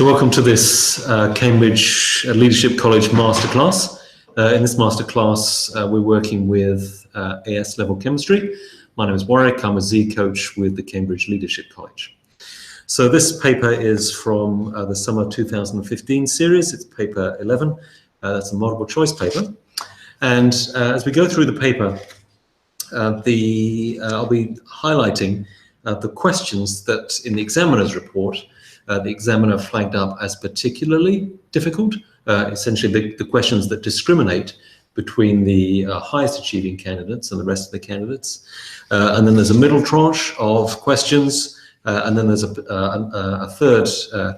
So welcome to this Cambridge Leadership College Masterclass. In this masterclass, we're working with AS level chemistry. My name is Warwick. I'm a Z coach with the Cambridge Leadership College. So this paper is from the summer 2015 series. It's paper 11. That's a multiple choice paper. And as we go through the paper, I'll be highlighting the questions that in the examiner's report the examiner flagged up as particularly difficult, essentially the questions that discriminate between the highest achieving candidates and the rest of the candidates. And then there's a middle tranche of questions, and then there's a third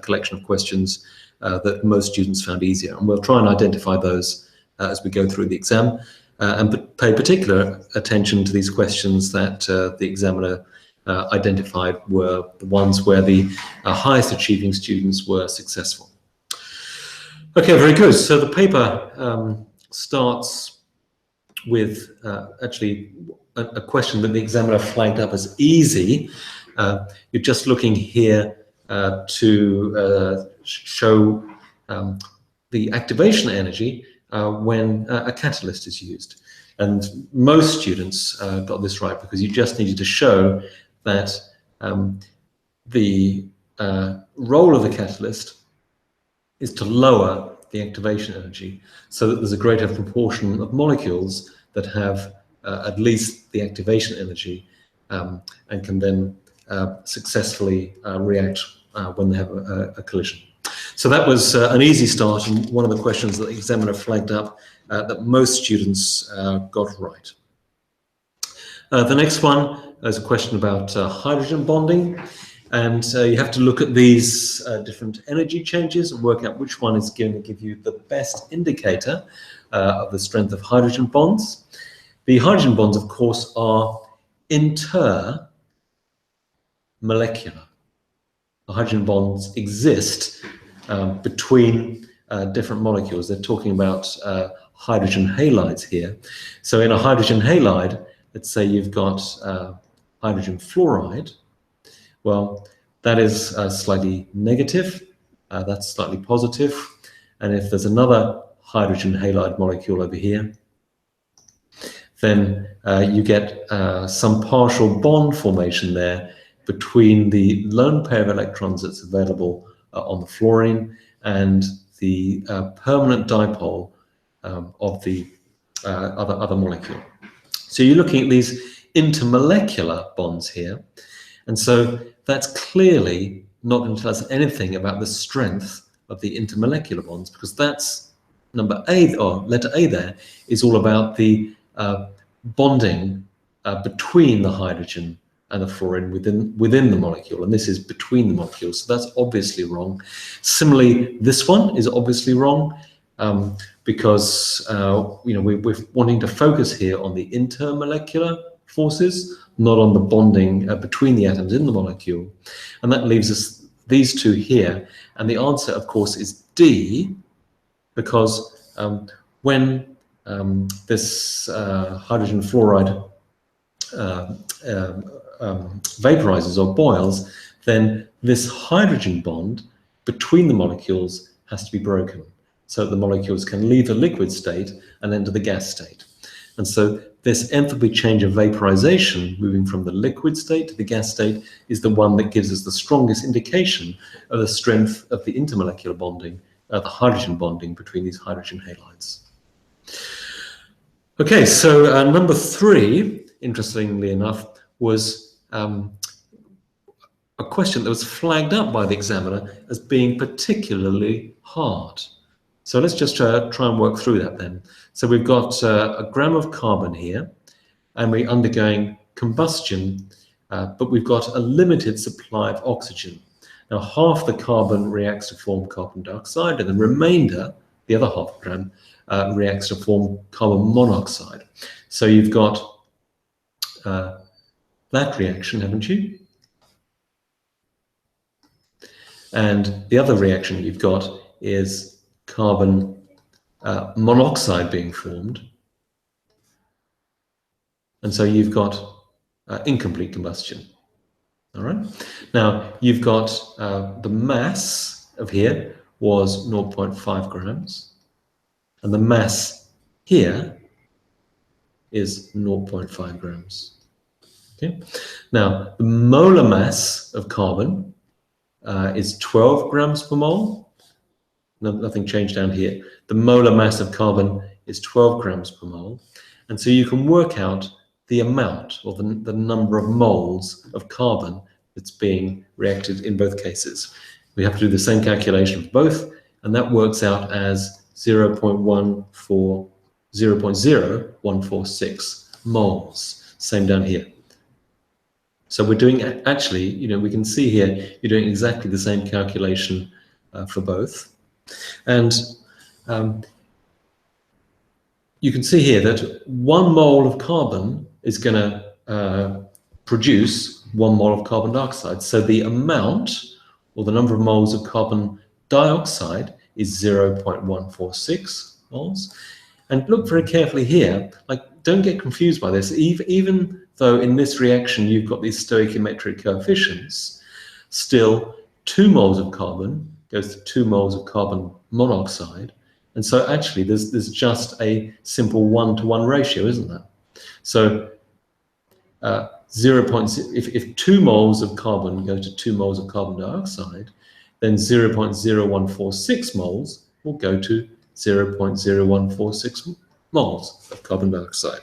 collection of questions that most students found easier. And we'll try and identify those as we go through the exam, and pay particular attention to these questions that the examiner identified were the ones where the highest achieving students were successful. Okay, very good. So the paper starts with actually a question that the examiner flagged up as easy. You're just looking here to show the activation energy when a catalyst is used. And most students got this right because you just needed to show that the role of the catalyst is to lower the activation energy so that there's a greater proportion of molecules that have at least the activation energy and can then successfully react when they have a collision. So that was an easy start and one of the questions that the examiner flagged up that most students got right. The next one is a question about hydrogen bonding, and you have to look at these different energy changes and work out which one is going to give you the best indicator of the strength of hydrogen bonds. The hydrogen bonds, of course, are intermolecular. The hydrogen bonds exist between different molecules. They're talking about hydrogen halides here. So in a hydrogen halide, let's say you've got hydrogen fluoride. Well, that is slightly negative, that's slightly positive. And if there's another hydrogen halide molecule over here, then you get some partial bond formation there between the lone pair of electrons that's available on the fluorine and the permanent dipole of the other molecule. So you're looking at these intermolecular bonds here, and so that's clearly not going to tell us anything about the strength of the intermolecular bonds, because that's number A, or letter A there, is all about the bonding between the hydrogen and the fluorine within the molecule, and this is between the molecules, so that's obviously wrong. Similarly, this one is obviously wrong because we're wanting to focus here on the intermolecular forces, not on the bonding between the atoms in the molecule, and that leaves us these two here. And the answer, of course, is D, because when this hydrogen fluoride vaporizes or boils, then this hydrogen bond between the molecules has to be broken so that the molecules can leave the liquid state and enter the gas state. And so this enthalpy change of vaporization, moving from the liquid state to the gas state, is the one that gives us the strongest indication of the strength of the intermolecular bonding, the hydrogen bonding between these hydrogen halides. Okay, so number 3, interestingly enough, was a question that was flagged up by the examiner as being particularly hard. So let's just try and work through that then. So we've got a gram of carbon here, and we're undergoing combustion, but we've got a limited supply of oxygen. Now half the carbon reacts to form carbon dioxide, and the remainder, the other half gram, reacts to form carbon monoxide. So you've got that reaction, haven't you? And the other reaction you've got is carbon monoxide being formed. And so you've got incomplete combustion. All right. Now you've got the mass of here was 0.5 grams, and the mass here is 0.5 grams. Okay. Now, the molar mass of carbon is 12 grams per mole. Nothing changed down here. The molar mass of carbon is 12 grams per mole. And so you can work out the amount, or the number of moles of carbon that's being reacted in both cases. We have to do the same calculation for both, and that works out as 0.0146 moles. Same down here. So we're doing, actually, you know, we can see here, you're doing exactly the same calculation for both. And you can see here that 1 mole of carbon is going to produce 1 mole of carbon dioxide. So the amount, or the number of moles of carbon dioxide, is 0.146 moles. And look very carefully here, like, don't get confused by this. Even though in this reaction you've got these stoichiometric coefficients, still 2 moles of carbon goes to 2 moles of carbon monoxide. And so actually there's just a simple 1-to-1 ratio, isn't there? So if 2 moles of carbon go to 2 moles of carbon dioxide, then 0.0146 moles will go to 0.0146 moles of carbon dioxide.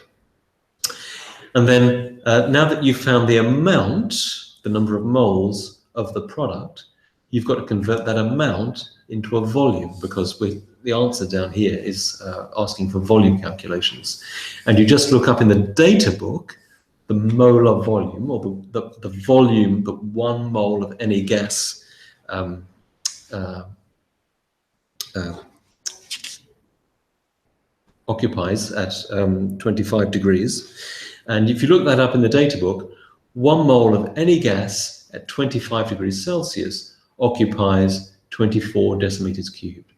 And then now that you've found the amount, the number of moles of the product, you've got to convert that amount into a volume, because the answer down here is asking for volume calculations. And you just look up in the data book the molar volume, or the volume that 1 mole of any gas occupies at 25 degrees. And if you look that up in the data book, 1 mole of any gas at 25 degrees Celsius occupies 24 decimeters cubed.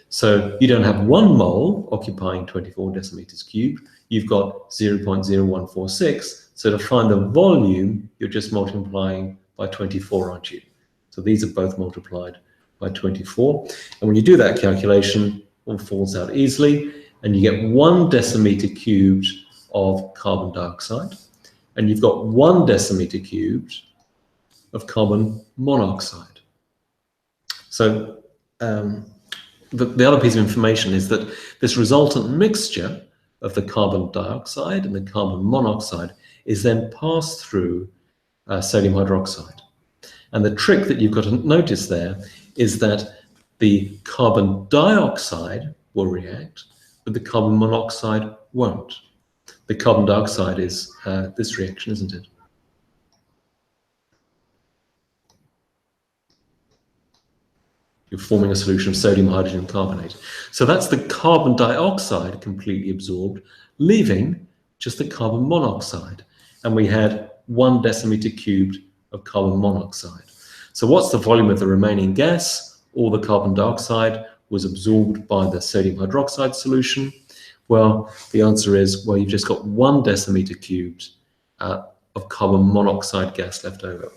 So you don't have 1 mole occupying 24 decimeters cubed, you've got 0.0146. So to find the volume, you're just multiplying by 24, aren't you? So these are both multiplied by 24. And when you do that calculation, it all falls out easily, and you get 1 decimeter cubed of carbon dioxide, and you've got 1 decimeter cubed of carbon monoxide. So the other piece of information is that this resultant mixture of the carbon dioxide and the carbon monoxide is then passed through sodium hydroxide. And the trick that you've got to notice there is that the carbon dioxide will react, but the carbon monoxide won't. The carbon dioxide is this reaction, isn't it? You're forming a solution of sodium hydrogen carbonate. So that's the carbon dioxide completely absorbed, leaving just the carbon monoxide. And we had 1 decimeter cubed of carbon monoxide. So what's the volume of the remaining gas? All the carbon dioxide was absorbed by the sodium hydroxide solution. Well, the answer is, well, you've just got 1 decimeter cubed of carbon monoxide gas left over.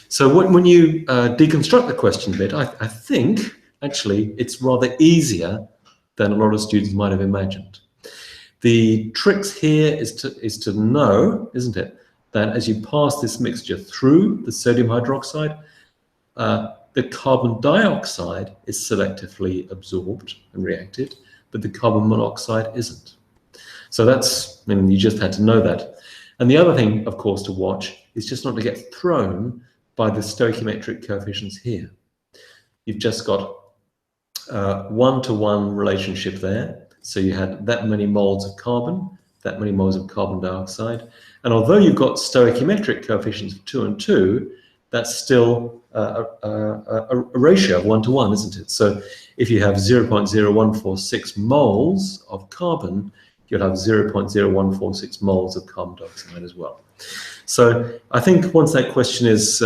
So when you deconstruct the question a bit, I think actually it's rather easier than a lot of students might have imagined. The tricks here is to know, isn't it, that as you pass this mixture through the sodium hydroxide, the carbon dioxide is selectively absorbed and reacted, but the carbon monoxide isn't. So that's, I mean, you just had to know that. And the other thing, of course, to watch is just not to get thrown by the stoichiometric coefficients here. You've just got 1-to-1 relationship there. So you had that many moles of carbon, that many moles of carbon dioxide. And although you've got stoichiometric coefficients of 2 and 2, that's still a ratio of 1-to-1, isn't it? So if you have 0.0146 moles of carbon, you'll have 0.0146 moles of carbon dioxide as well. So I think once that question is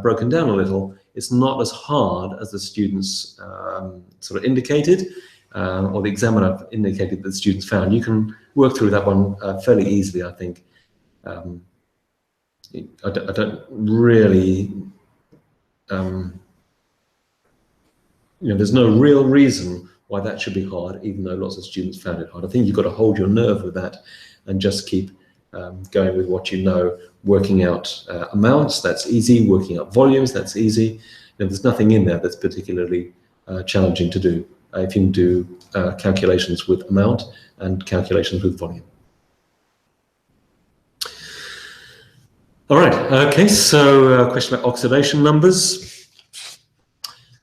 broken down a little, it's not as hard as the students sort of indicated, or the examiner indicated that the students found. You can work through that one fairly easily, I think. I don't really there's no real reason why that should be hard, even though lots of students found it hard. I think you've got to hold your nerve with that and just keep going with what you know. Working out amounts, that's easy. Working out volumes, that's easy. There's nothing in there that's particularly challenging to do if you can do calculations with amount and calculations with volume. All right, okay, so question about oxidation numbers.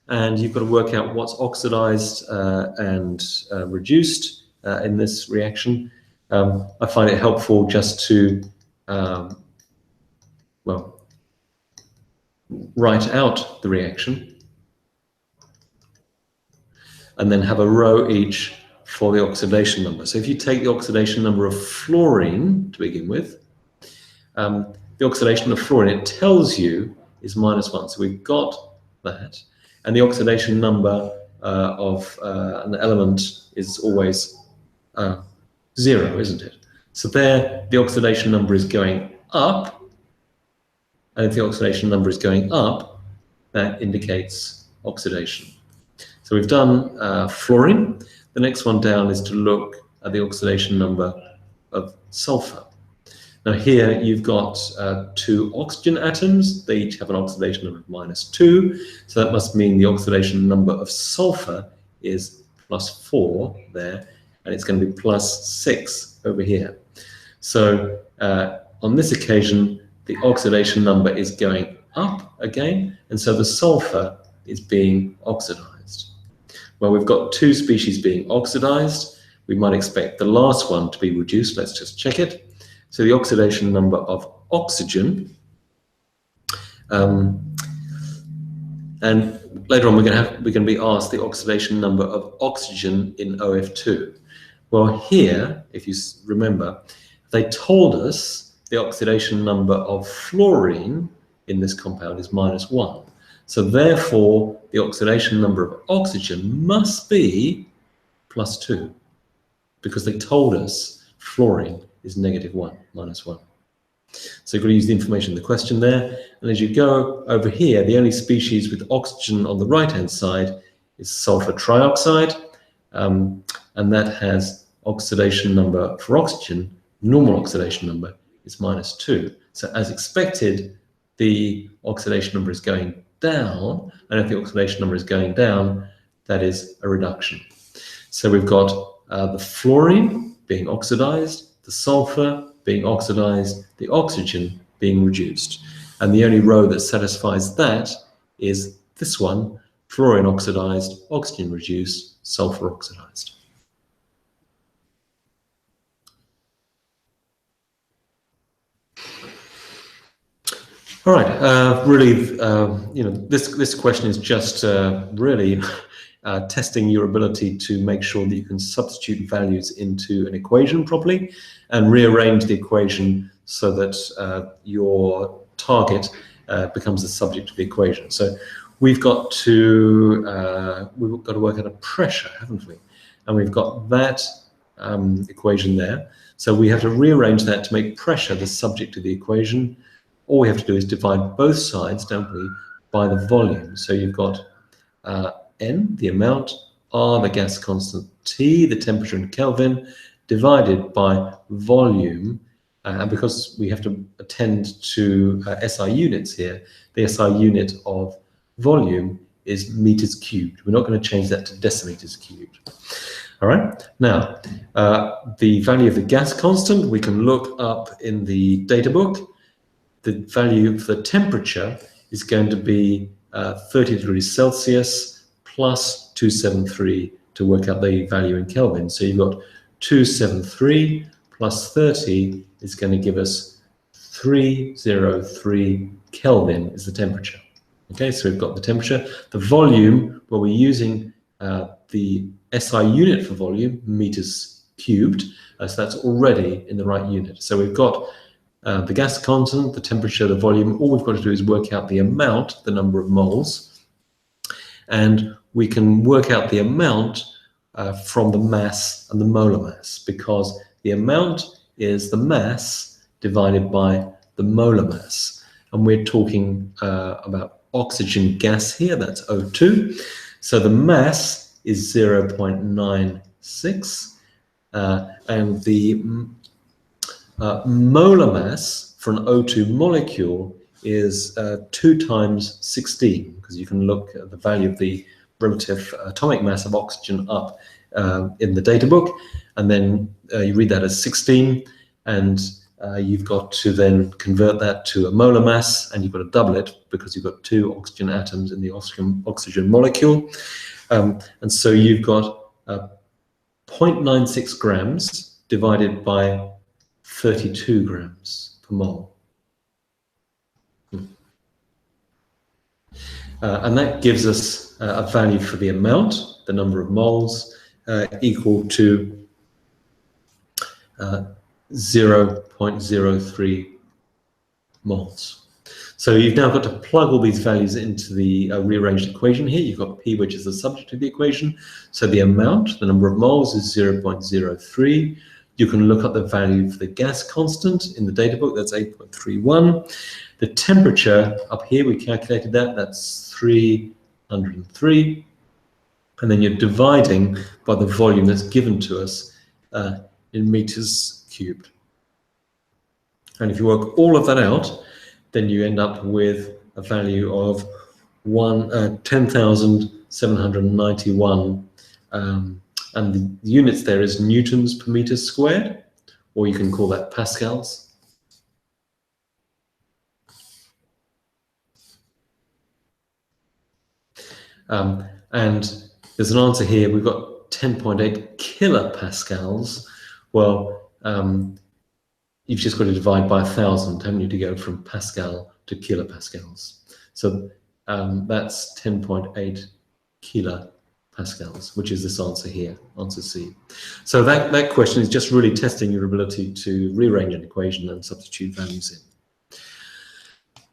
And you've got to work out what's oxidized and reduced in this reaction. I find it helpful just to, well, write out the reaction and then have a row each for the oxidation number. So if you take the oxidation number of fluorine to begin with, the oxidation of fluorine, it tells you, is -1. So we've got that. And the oxidation number of an element is always 0, isn't it? So there, the oxidation number is going up. And if the oxidation number is going up, that indicates oxidation. So we've done fluorine. The next one down is to look at the oxidation number of sulfur. Now here you've got 2 oxygen atoms. They each have an oxidation number of -2. So that must mean the oxidation number of sulfur is +4 there, and it's going to be +6 over here. So on this occasion, the oxidation number is going up again, and so the sulfur is being oxidized. Well, we've got 2 species being oxidized. We might expect the last one to be reduced. Let's just check it. So the oxidation number of oxygen, and later on we're going to be asked the oxidation number of oxygen in OF2. Well, here, if you remember, they told us the oxidation number of fluorine in this compound is -1. So therefore, the oxidation number of oxygen must be +2, because they told us fluorine is -1, -1. So you've got to use the information in the question there. And as you go over here, the only species with oxygen on the right-hand side is sulfur trioxide. And that has oxidation number for oxygen, normal oxidation number is -2. So as expected, the oxidation number is going down. And if the oxidation number is going down, that is a reduction. So we've got the fluorine being oxidized, the sulfur being oxidized, the oxygen being reduced. And the only row that satisfies that is this one, fluorine oxidized, oxygen reduced, sulfur oxidized. All right, really, this question is just really testing your ability to make sure that you can substitute values into an equation properly and rearrange the equation so that your target becomes the subject of the equation. So we've got to work out a pressure, haven't we? And we've got that equation there. So we have to rearrange that to make pressure the subject of the equation. All we have to do is divide both sides, don't we, by the volume. So you've got N, the amount, R, the gas constant, T, the temperature in Kelvin, divided by volume. And because we have to attend to SI units here, the SI unit of volume is meters cubed. We're not going to change that to decimeters cubed. All right. Now, the value of the gas constant, we can look up in the data book. The value for the temperature is going to be 30 degrees Celsius plus 273 to work out the value in Kelvin. So you've got 273 plus 30 is going to give us 303 Kelvin is the temperature. Okay, so we've got the temperature. The volume, well, we're using the SI unit for volume, meters cubed, so that's already in the right unit. So we've got the gas constant, the temperature, the volume. All we've got to do is work out the amount, the number of moles, and we can work out the amount from the mass and the molar mass, because the amount is the mass divided by the molar mass. And we're talking about oxygen gas here, that's O2. So the mass is 0.96, and the molar mass for an O2 molecule is 2 times 16, because you can look at the value of the relative atomic mass of oxygen up in the data book, and then you read that as 16, and you've got to then convert that to a molar mass, and you've got to double it because you've got 2 oxygen atoms in the oxygen molecule. And so you've got 0.96 grams divided by 32 grams per mole. And that gives us a value for the amount, the number of moles, equal to 0.03 moles. So you've now got to plug all these values into the rearranged equation here. You've got P, which is the subject of the equation. So the amount, the number of moles, is 0.03. You can look up the value for the gas constant in the data book. That's 8.31. The temperature up here, we calculated that. That's 303. And then you're dividing by the volume that's given to us in meters cubed. And if you work all of that out, then you end up with a value of 10,791, and the units there is newtons per meter squared, or you can call that pascals. And there's an answer here. We've got 10.8 kilopascals. Well, you've just got to divide by 1,000, haven't you, to go from Pascal to kilopascals. So that's 10.8 kilopascals, which is this answer here, answer C. So that question is just really testing your ability to rearrange an equation and substitute values in.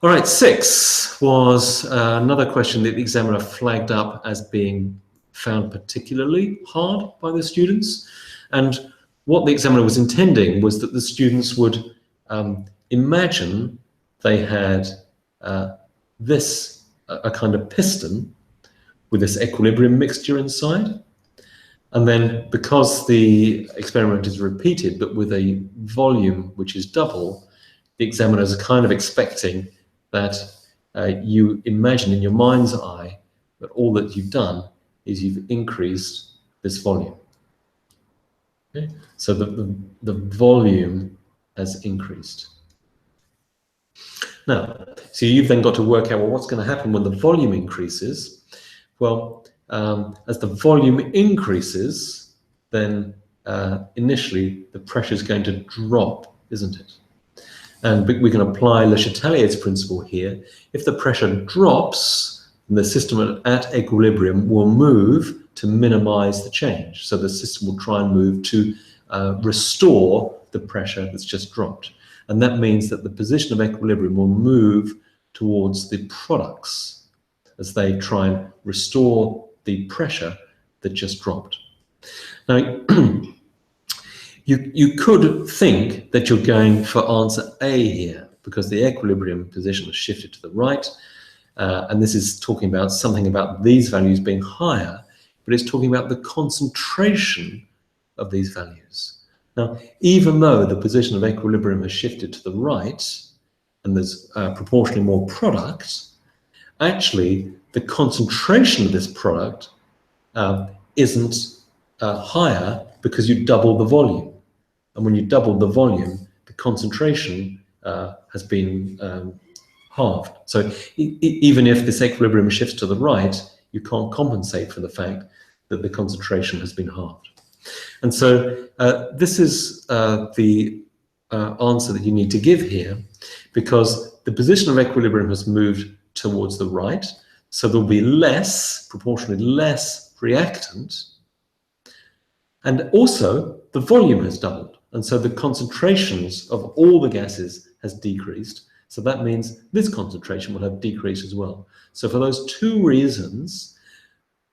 All right, 6 was another question that the examiner flagged up as being found particularly hard by the students. And what the examiner was intending was that the students would imagine they had a kind of piston with this equilibrium mixture inside. And then because the experiment is repeated, but with a volume which is double, the examiners are kind of expecting that you imagine in your mind's eye that all that you've done is you've increased this volume. Okay? So the volume has increased. Now, so you've then got to work out, well, what's going to happen when the volume increases? Well, as the volume increases, then initially the pressure is going to drop, isn't it? And we can apply Le Chatelier's principle here. If the pressure drops, the system at equilibrium will move to minimize the change. So the system will try and move to restore the pressure that's just dropped. And that means that the position of equilibrium will move towards the products as they try and restore the pressure that just dropped. Now, you could think that you're going for answer A here, because the equilibrium position has shifted to the right, and this is talking about something about these values being higher, but it's talking about the concentration of these values. Now, even though the position of equilibrium has shifted to the right, and there's proportionally more product, actually the concentration of this product isn't higher because you double the volume. And when you double the volume, the concentration has been halved. So even if this equilibrium shifts to the right, you can't compensate for the fact that the concentration has been halved. And so this is the answer that you need to give here, because the position of equilibrium has moved towards the right, so there'll be less, proportionally less reactant, and also the volume has doubled, and so the concentrations of all the gases has decreased. So that means this concentration will have decreased as well. So for those two reasons,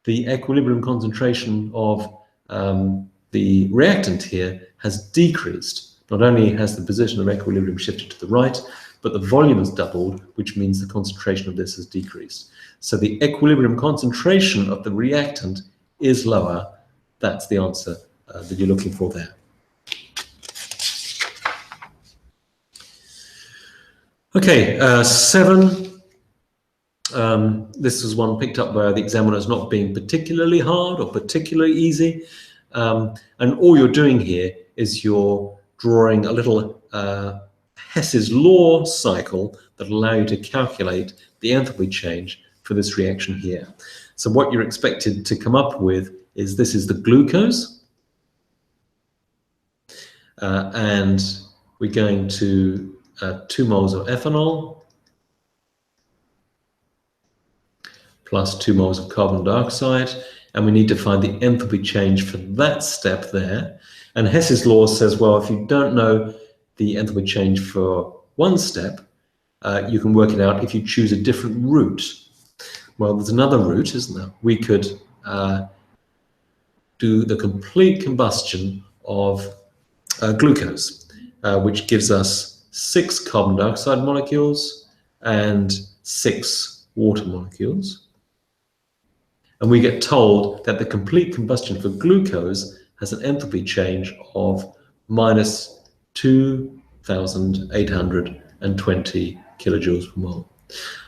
the equilibrium concentration of the reactant here has decreased. Not only has the position of equilibrium shifted to the right, but the volume has doubled, which means the concentration of this has decreased. So the equilibrium concentration of the reactant is lower. That's the answer that you're looking for there. Okay, 7. This was one picked up by the examiner as not being particularly hard or particularly easy. And all you're doing here is you're drawing a little Hess's Law cycle that allow you to calculate the enthalpy change for this reaction here. So what you're expected to come up with is this is the glucose. And we're going to 2 moles of ethanol plus 2 moles of carbon dioxide, and we need to find the enthalpy change for that step there. And Hess's law says, well, if you don't know the enthalpy change for one step, you can work it out if you choose a different route. Well, there's another route, isn't there? We could do the complete combustion of glucose, which gives us 6 carbon dioxide molecules and 6 water molecules. And we get told that the complete combustion for glucose has an enthalpy change of minus 2,820 kilojoules per mole.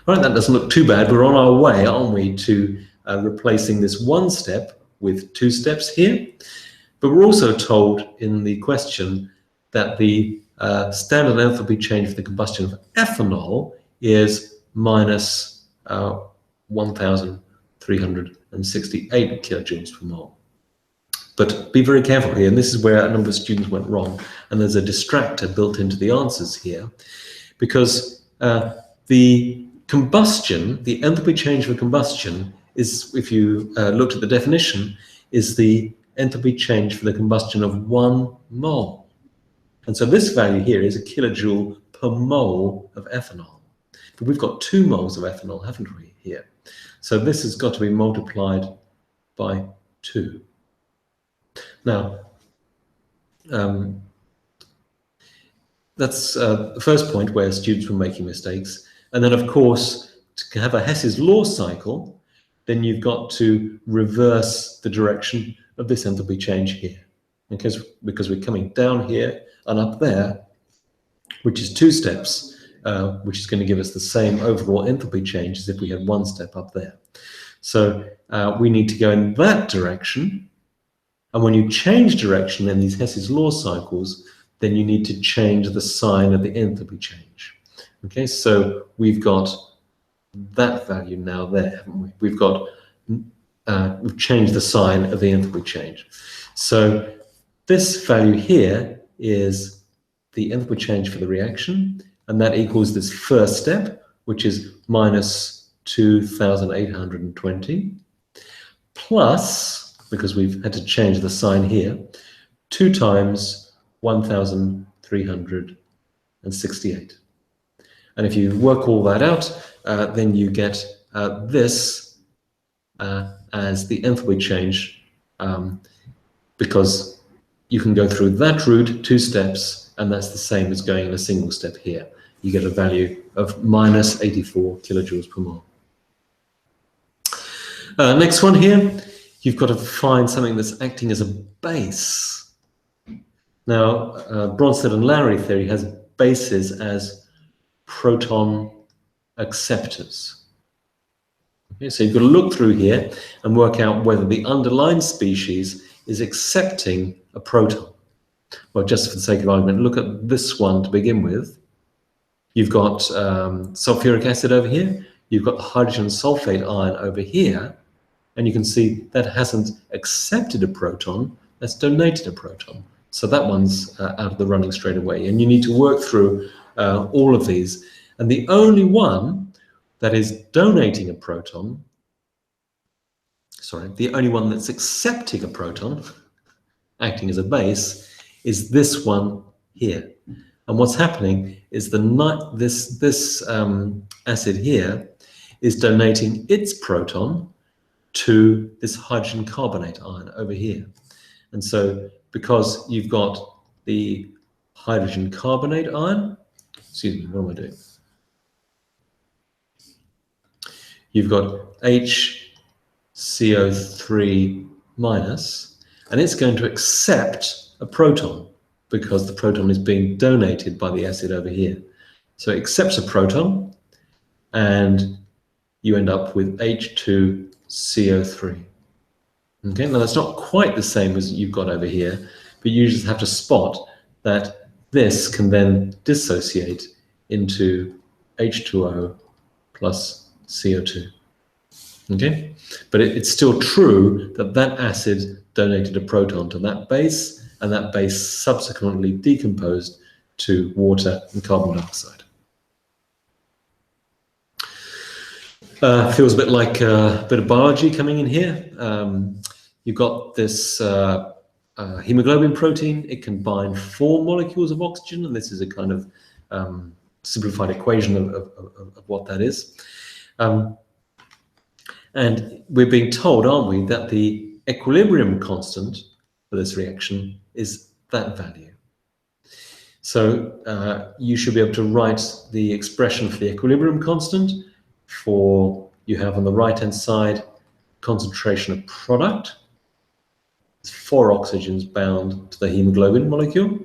All right, that doesn't look too bad. We're on our way, aren't we, to replacing this one step with 2 steps here. But we're also told in the question that the standard enthalpy change for the combustion of ethanol is minus 1,368 kilojoules per mole. But be very careful here, and this is where a number of students went wrong, and there's a distractor built into the answers here, because the combustion, the enthalpy change for combustion is, if you looked at the definition, is the enthalpy change for the combustion of 1 mole. And so this value here is a kilojoule per mole of ethanol. But we've got 2 moles of ethanol, haven't we, here? So this has got to be multiplied by 2. Now, that's the first point where students were making mistakes. And then, of course, to have a Hess's Law cycle, then you've got to reverse the direction of this enthalpy change here. Because we're coming down here and up there, which is 2 steps, which is going to give us the same overall enthalpy change as if we had 1 step up there. So we need to go in that direction. And when you change direction in these Hess's Law cycles, then you need to change the sign of the enthalpy change. Okay, so we've got that value now there, haven't we? We've changed the sign of the enthalpy change. So this value here is the enthalpy change for the reaction, and that equals this first step, which is minus 2,820, plus, because we've had to change the sign here, 2 times 1,368. And if you work all that out, then you get this as the enthalpy change, because you can go through that route 2 steps, and that's the same as going in a single step here. You get a value of minus 84 kilojoules per mole. Next one here, you've got to find something that's acting as a base. Now, Bronsted and Lowry theory has bases as proton acceptors. Okay, so you've got to look through here and work out whether the underlying species is accepting a proton. Well, just for the sake of argument, look at this one to begin with. You've got sulfuric acid over here, you've got the hydrogen sulfate ion over here, and you can see that hasn't accepted a proton, that's donated a proton. So that one's out of the running straight away, and you need to work through all of these. And the only one that is donating a proton, the only one that's accepting a proton, acting as a base, is this one here. And what's happening is this acid here is donating its proton to this hydrogen carbonate ion over here. And so because you've got the hydrogen carbonate ion excuse me, what am I doing? You've got HCO3 minus, and it's going to accept a proton because the proton is being donated by the acid over here. So it accepts a proton, and you end up with H2CO3. Okay, now that's not quite the same as you've got over here, but you just have to spot that this can then dissociate into H2O plus CO2. Okay, but it's still true that that acid donated a proton to that base, and that base subsequently decomposed to water and carbon dioxide. Feels a bit like a bit of biology coming in here. You've got this hemoglobin protein. It can bind 4 molecules of oxygen, and this is a kind of simplified equation of what that is. And we're being told, aren't we, that the equilibrium constant for this reaction is that value. So you should be able to write the expression for the equilibrium constant for, you have on the right-hand side, concentration of product. It's 4 oxygens bound to the hemoglobin molecule.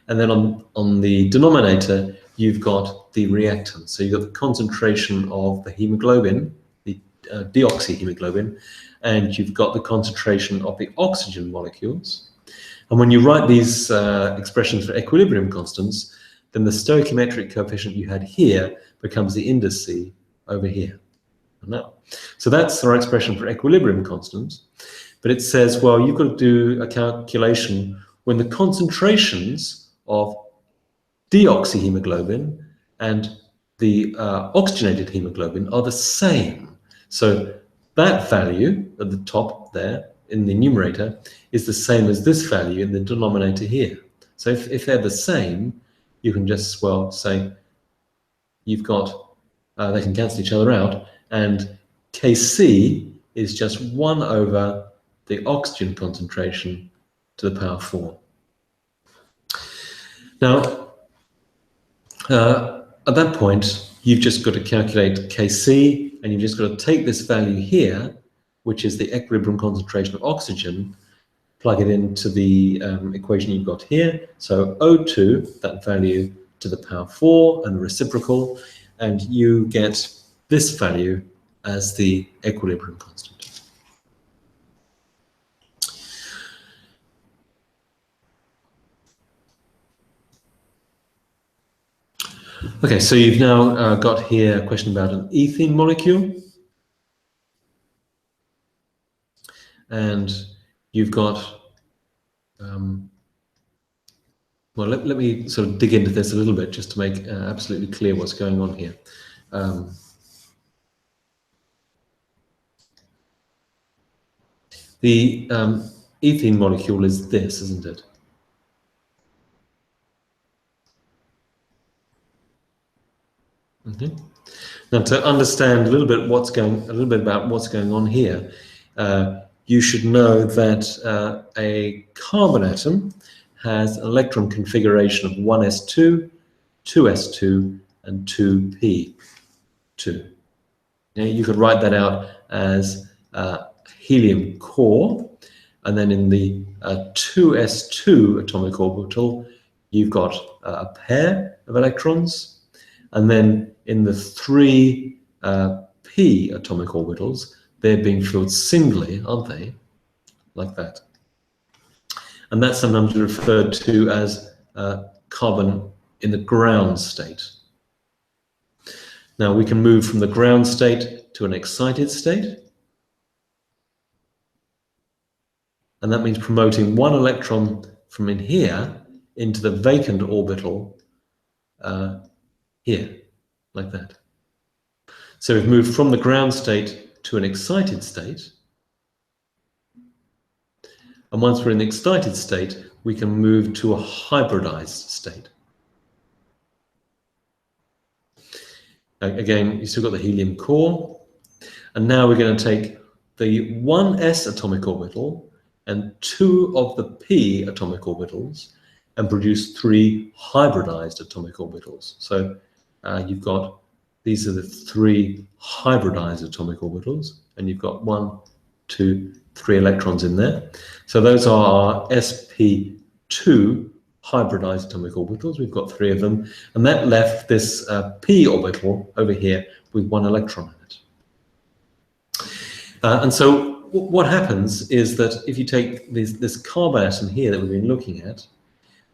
And then on the denominator, you've got the reactant. So you've got the concentration of the hemoglobin, the deoxyhemoglobin, and you've got the concentration of the oxygen molecules. And when you write these expressions for equilibrium constants, then the stoichiometric coefficient you had here becomes the indice over here. Now, so that's our expression for equilibrium constants. But it says, well, you've got to do a calculation when the concentrations of deoxyhemoglobin and the oxygenated hemoglobin are the same. So that value at the top there in the numerator is the same as this value in the denominator here. So if they're the same, you can just, well, say you've got, they can cancel each other out, and Kc is just 1 over the oxygen concentration to the power 4. Now, at that point, you've just got to calculate Kc, and you've just got to take this value here, which is the equilibrium concentration of oxygen, plug it into the equation you've got here. So O2, that value to the power 4 and the reciprocal, and you get this value as the equilibrium constant. Okay, so you've now got here a question about an ethene molecule. And you've got, well, let me sort of dig into this a little bit just to make absolutely clear what's going on here. The ethene molecule is this, isn't it? Okay. Now, to understand a little bit about what's going on here, you should know that a carbon atom has an electron configuration of 1s2, 2s2, and 2p2. Now, you could write that out as helium core, and then in the 2s2 atomic orbital, you've got a pair of electrons, and then in the 3p atomic orbitals, they're being filled singly, aren't they? Like that. And that's sometimes referred to as carbon in the ground state. Now we can move from the ground state to an excited state. And that means promoting 1 electron from in here into the vacant orbital here, like that. So we've moved from the ground state to an excited state. And once we're in the excited state, we can move to a hybridized state. Again, you still got the helium core. And now we're going to take the 1s atomic orbital and 2 of the p atomic orbitals, and produce 3 hybridized atomic orbitals. So you've got, these are the 3 hybridized atomic orbitals, and you've got 1, 2, 3 electrons in there. So those are our sp2 hybridized atomic orbitals. We've got 3 of them, and that left this p orbital over here with 1 electron in it. And so what happens is that if you take this carbon atom here that we've been looking at,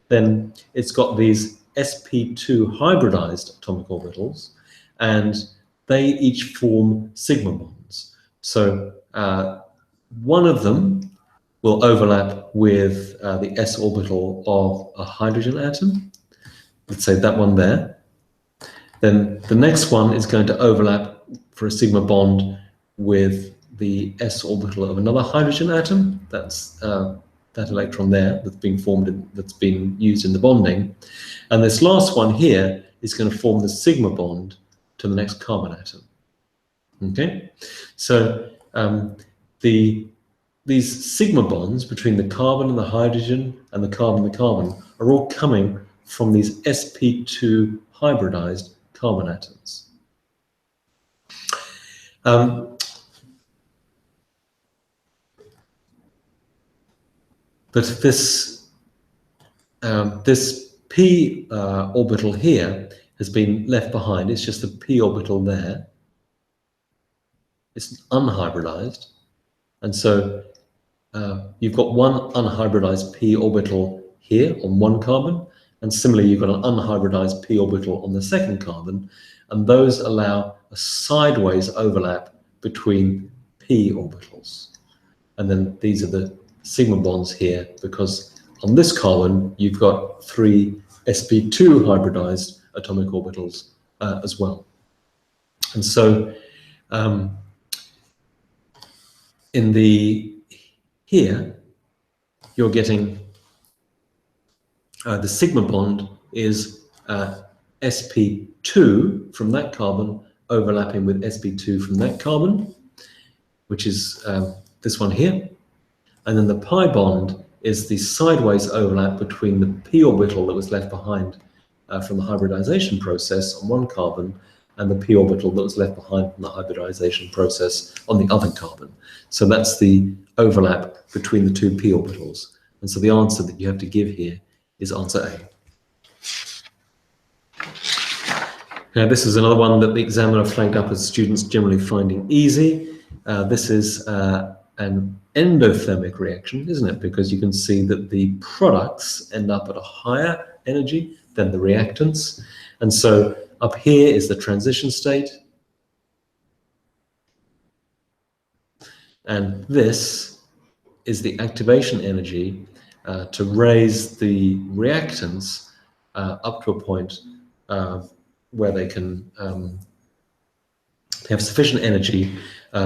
then it's got these sp2 hybridized atomic orbitals, and they each form sigma bonds. So one of them will overlap with the s orbital of a hydrogen atom. Let's say that one there. Then the next one is going to overlap for a sigma bond with the s orbital of another hydrogen atom. That's that electron there that's being formed, that's being used in the bonding. And this last one here is going to form the sigma bond to the next carbon atom. Okay, so these sigma bonds between the carbon and the hydrogen and the carbon are all coming from these sp2 hybridized carbon atoms. But this p orbital here has been left behind. It's just the p orbital there. It's unhybridized, and so you've got one unhybridized p orbital here on one carbon, and similarly you've got an unhybridized p orbital on the second carbon, and those allow a sideways overlap between p orbitals. And then these are the sigma bonds here, because on this carbon you've got 3 sp2 hybridized atomic orbitals as well. And so in the here you're getting the sigma bond is sp2 from that carbon overlapping with sp2 from that carbon, which is this one here. And then the pi bond is the sideways overlap between the p orbital that was left behind from the hybridization process on one carbon and the p orbital that was left behind from the hybridization process on the other carbon. So that's the overlap between the 2 p orbitals. And so the answer that you have to give here is answer A. Now this is another one that the examiner flagged up as students generally finding easy. This is an endothermic reaction, isn't it? Because you can see that the products end up at a higher energy than the reactants. And so up here is the transition state. And this is the activation energy to raise the reactants up to a point where they can have sufficient energy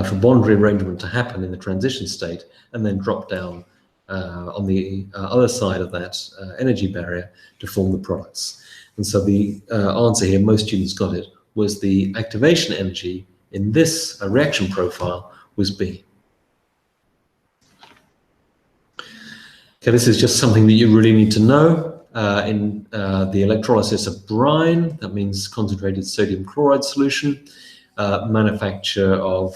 for bond rearrangement to happen in the transition state, and then drop down on the other side of that energy barrier to form the products. And so the answer here, most students got it, was the activation energy in this reaction profile was B. Okay, this is just something that you really need to know. In the electrolysis of brine, that means concentrated sodium chloride solution, manufacture of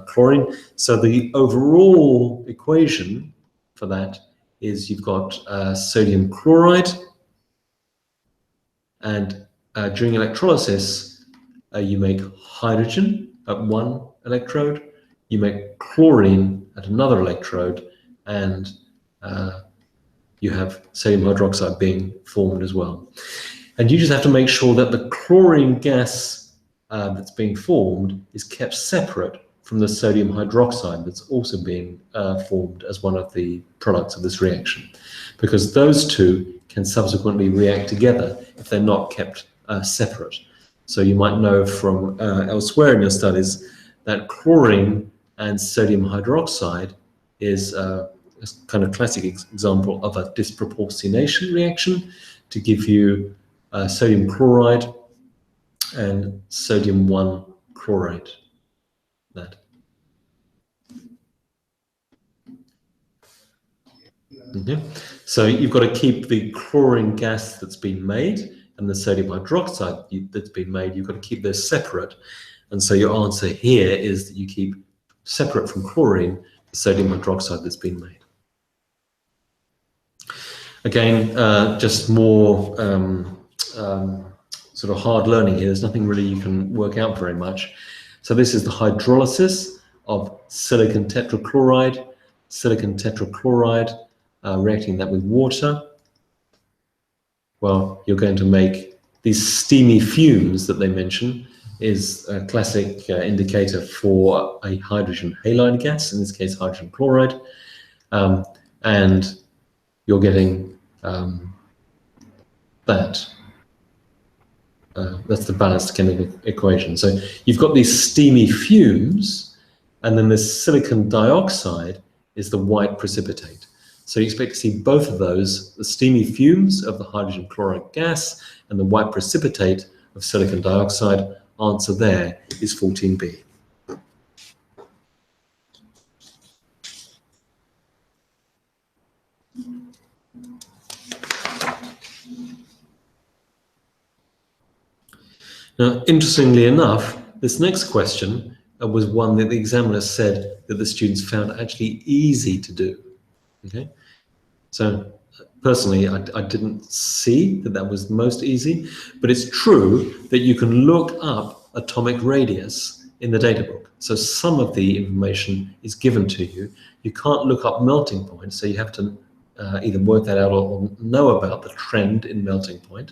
chlorine. So the overall equation for that is you've got sodium chloride, and during electrolysis you make hydrogen at one electrode, you make chlorine at another electrode, and you have sodium hydroxide being formed as well. And you just have to make sure that the chlorine gas that's being formed is kept separate from the sodium hydroxide that's also being formed as one of the products of this reaction, because those two can subsequently react together if they're not kept separate. So you might know from elsewhere in your studies that chlorine and sodium hydroxide is a kind of classic example of a disproportionation reaction to give you sodium chloride and sodium 1 chlorate. That. Okay. So you've got to keep the chlorine gas that's been made and the sodium hydroxide that's been made, you've got to keep those separate. And so your answer here is that you keep separate from chlorine the sodium hydroxide that's been made. Again, just more sort of hard learning here. There's nothing really you can work out very much. So this is the hydrolysis of silicon tetrachloride, reacting that with water. Well, you're going to make these steamy fumes that they mention is a classic indicator for a hydrogen halide gas, in this case hydrogen chloride, and you're getting that. That's the balanced chemical equation. So you've got these steamy fumes, and then this silicon dioxide is the white precipitate. So you expect to see both of those, the steamy fumes of the hydrogen chloride gas and the white precipitate of silicon dioxide. Answer there is 14B. Now, interestingly enough, this next question was one that the examiner said that the students found actually easy to do. Okay, so personally, I didn't see that was most easy, but it's true that you can look up atomic radius in the data book. So some of the information is given to you. You can't look up melting point, so you have to either work that out or know about the trend in melting point.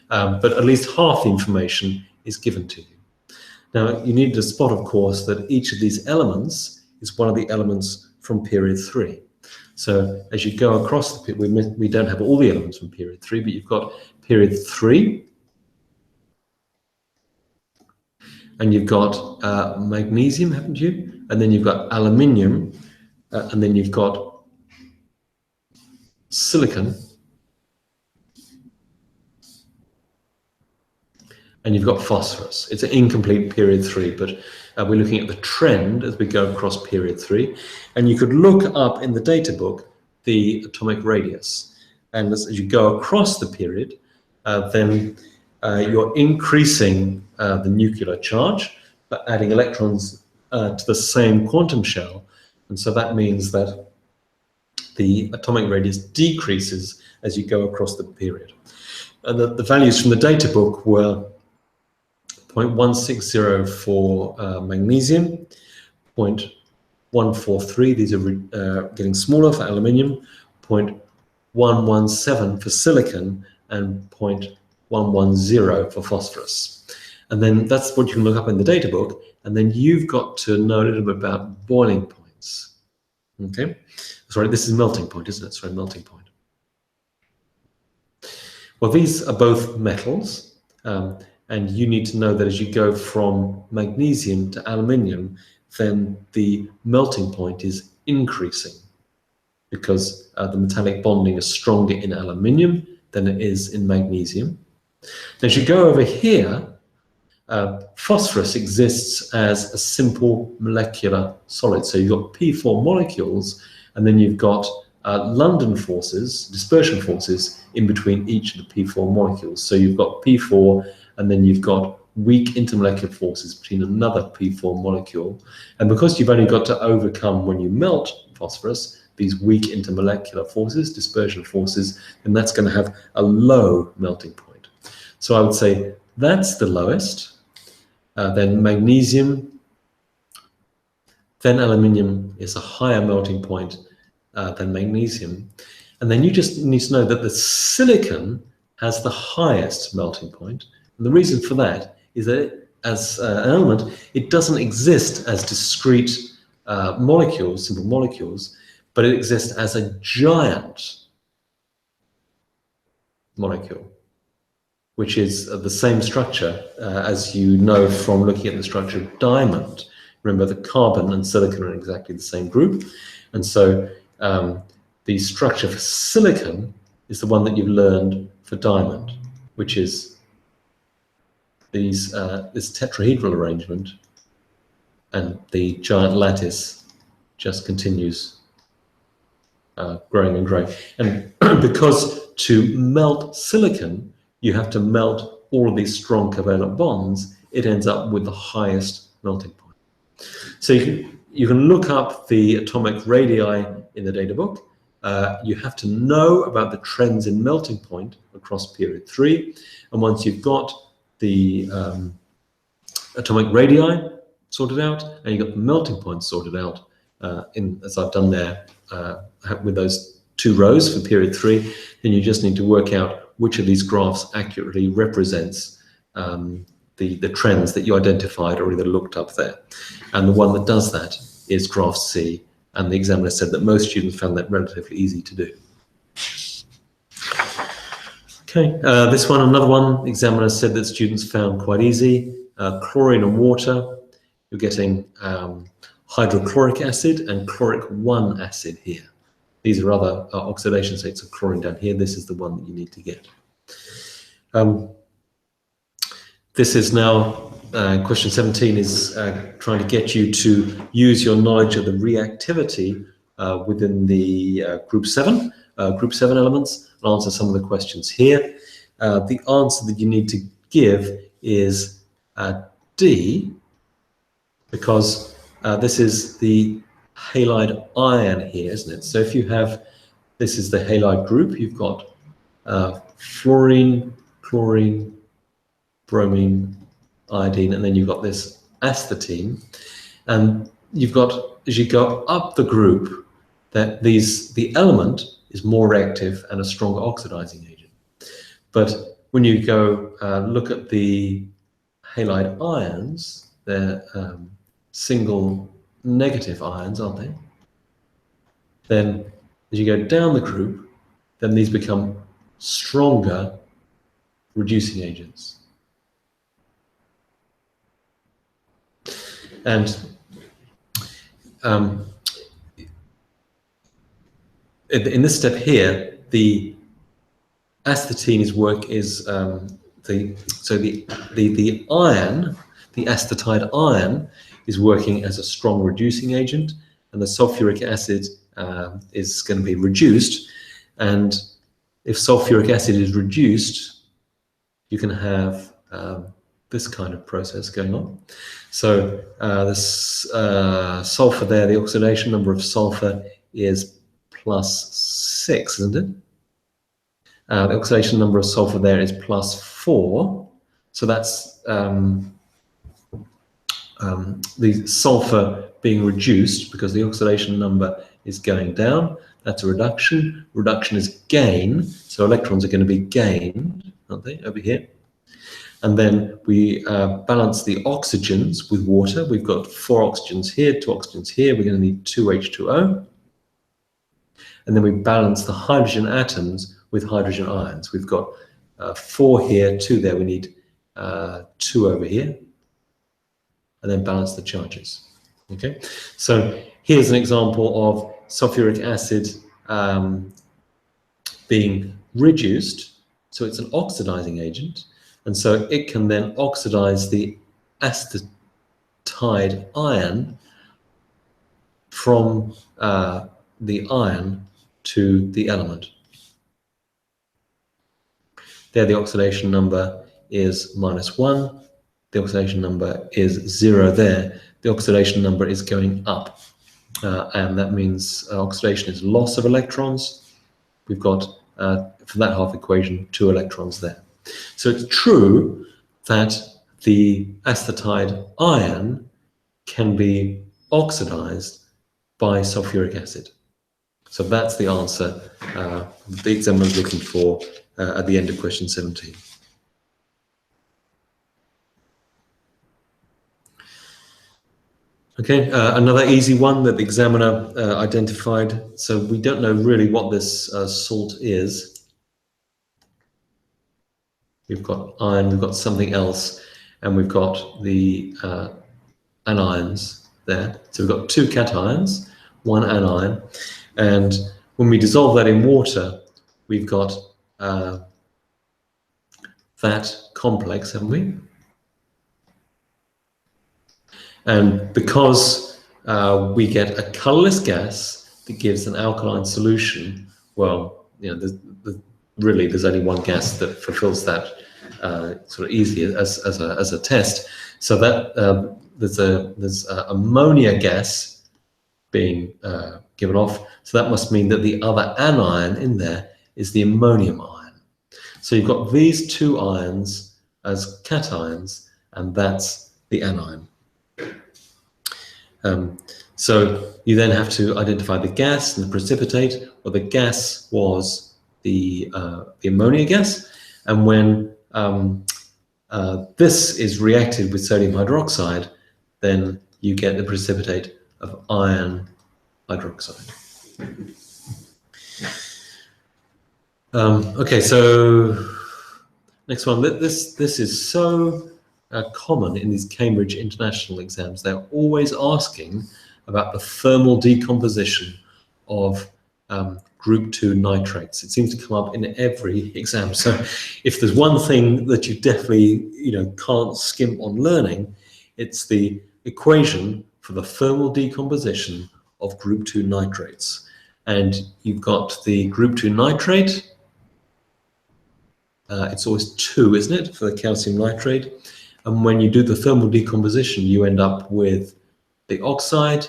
But at least half the information is given to you. Now, you need to spot, of course, that each of these elements is one of the elements from period 3. So as you go across the period, we don't have all the elements from period 3, but you've got period 3, and you've got magnesium, haven't you? And then you've got aluminium, and then you've got silicon, and you've got phosphorus. It's an incomplete period 3, but we're looking at the trend as we go across period 3. And you could look up in the data book the atomic radius. And as you go across the period, then you're increasing the nuclear charge, but adding electrons to the same quantum shell. And so that means that the atomic radius decreases as you go across the period. And the values from the data book were 0.160 for magnesium, 0.143, these are getting smaller for aluminium, 0.117 for silicon, and 0.110 for phosphorus. And then that's what you can look up in the data book, and then you've got to know a little bit about boiling points. Okay, sorry, this is melting point, isn't it? Sorry, melting point. Well, these are both metals. And you need to know that as you go from magnesium to aluminium, then the melting point is increasing because the metallic bonding is stronger in aluminium than it is in magnesium. As you go over here, phosphorus exists as a simple molecular solid. So you've got P4 molecules, and then you've got London forces, dispersion forces, in between each of the P4 molecules. So you've got P4, and then you've got weak intermolecular forces between another P4 molecule. And because you've only got to overcome, when you melt phosphorus, these weak intermolecular forces, dispersion forces, then that's going to have a low melting point. So I would say that's the lowest, then magnesium, then aluminium is a higher melting point than magnesium. And then you just need to know that the silicon has the highest melting point. And the reason for that is that as an element, it doesn't exist as discrete molecules, simple molecules, but it exists as a giant molecule, which is the same structure as you know from looking at the structure of diamond. Remember, the carbon and silicon are exactly the same group. And so the structure for silicon is the one that you've learned for diamond, which is this tetrahedral arrangement, and the giant lattice just continues growing and growing. And because to melt silicon, you have to melt all of these strong covalent bonds, it ends up with the highest melting point. So you can look up the atomic radii in the data book. You have to know about the trends in melting point across period 3. And once you've got the atomic radii sorted out and you've got the melting point sorted out, as I've done there with those 2 rows for period 3, then you just need to work out which of these graphs accurately represents the trends that you identified or either looked up there. And the one that does that is graph C, and the examiner said that most students found that relatively easy to do. Okay, this one, another one, the examiner said that students found quite easy. Chlorine and water, you're getting hydrochloric acid and chloric 1 acid here. These are other oxidation states of chlorine down here. This is the one that you need to get. This is now, question 17 is trying to get you to use your knowledge of the reactivity within the group 7 elements, and answer some of the questions here. The answer that you need to give is D, because this is the halide ion here, isn't it? So if you have, this is the halide group, you've got fluorine, chlorine, bromine, iodine, and then you've got this astatine. And you've got, as you go up the group, that the element is more reactive and a stronger oxidizing agent. But when you go look at the halide ions, they're single negative ions, aren't they? Then as you go down the group, then these become stronger reducing agents. And in this step here, the astatine work is the ion, the astatide ion, is working as a strong reducing agent, and the sulfuric acid is going to be reduced. And if sulfuric acid is reduced, you can have this kind of process going on. So this sulfur there, the oxidation number of sulfur is +6, isn't it? The oxidation number of sulfur there is +4. So that's the sulfur being reduced because the oxidation number is going down. That's a reduction. Reduction is gain. So electrons are going to be gained, aren't they, over here? And then we balance the oxygens with water. We've got 4 oxygens here, 2 oxygens here. We're going to need 2 H2O. And then we balance the hydrogen atoms with hydrogen ions. We've got 4 here, 2 there. We need 2 over here. And then balance the charges. Okay, so here's an example of sulfuric acid being reduced. So it's an oxidizing agent. And so it can then oxidize the astatide ion from the ion to the element. There the oxidation number is -1. The oxidation number is 0 there. The oxidation number is going up. And that means oxidation is loss of electrons. We've got, for that half equation, 2 electrons there. So it's true that the astatide ion can be oxidized by sulfuric acid. So that's the answer the examiner is looking for at the end of question 17. Okay, another easy one that the examiner identified. So we don't know really what this salt is. We've got iron, we've got something else, and we've got the anions there. So we've got 2 cations, 1 anion, and when we dissolve that in water, we've got that complex, haven't we? And because we get a colorless gas that gives an alkaline solution, well, there's only one gas that fulfills that sort of easily as a test. So that there's ammonia gas being given off. So that must mean that the other anion in there is the ammonium ion. So you've got these two ions as cations, and that's the anion. So you then have to identify the gas and the precipitate. Well, the gas was the ammonia gas, and when this is reacted with sodium hydroxide, then you get the precipitate of iron hydroxide. Okay, so next one. This is so common in these Cambridge International exams. They're always asking about the thermal decomposition of group 2 nitrates. It seems to come up in every exam. So if there's one thing that you definitely can't skimp on learning, it's the equation for the thermal decomposition of group 2 nitrates. And you've got the group 2 nitrate. It's always 2, isn't it, for the calcium nitrate? And when you do the thermal decomposition, you end up with the oxide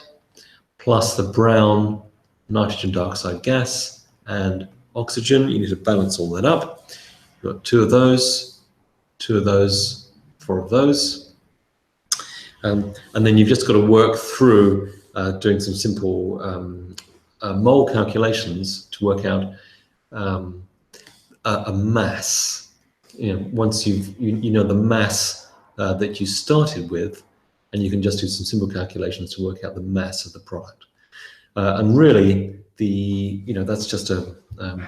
plus the brown nitrogen dioxide gas and oxygen. You need to balance all that up. You've got 2 of those, 4 of those. And then you've just got to work through doing some simple mole calculations to work out a mass. Once you know the mass that you started with, and you can just do some simple calculations to work out the mass of the product. And really, that's just a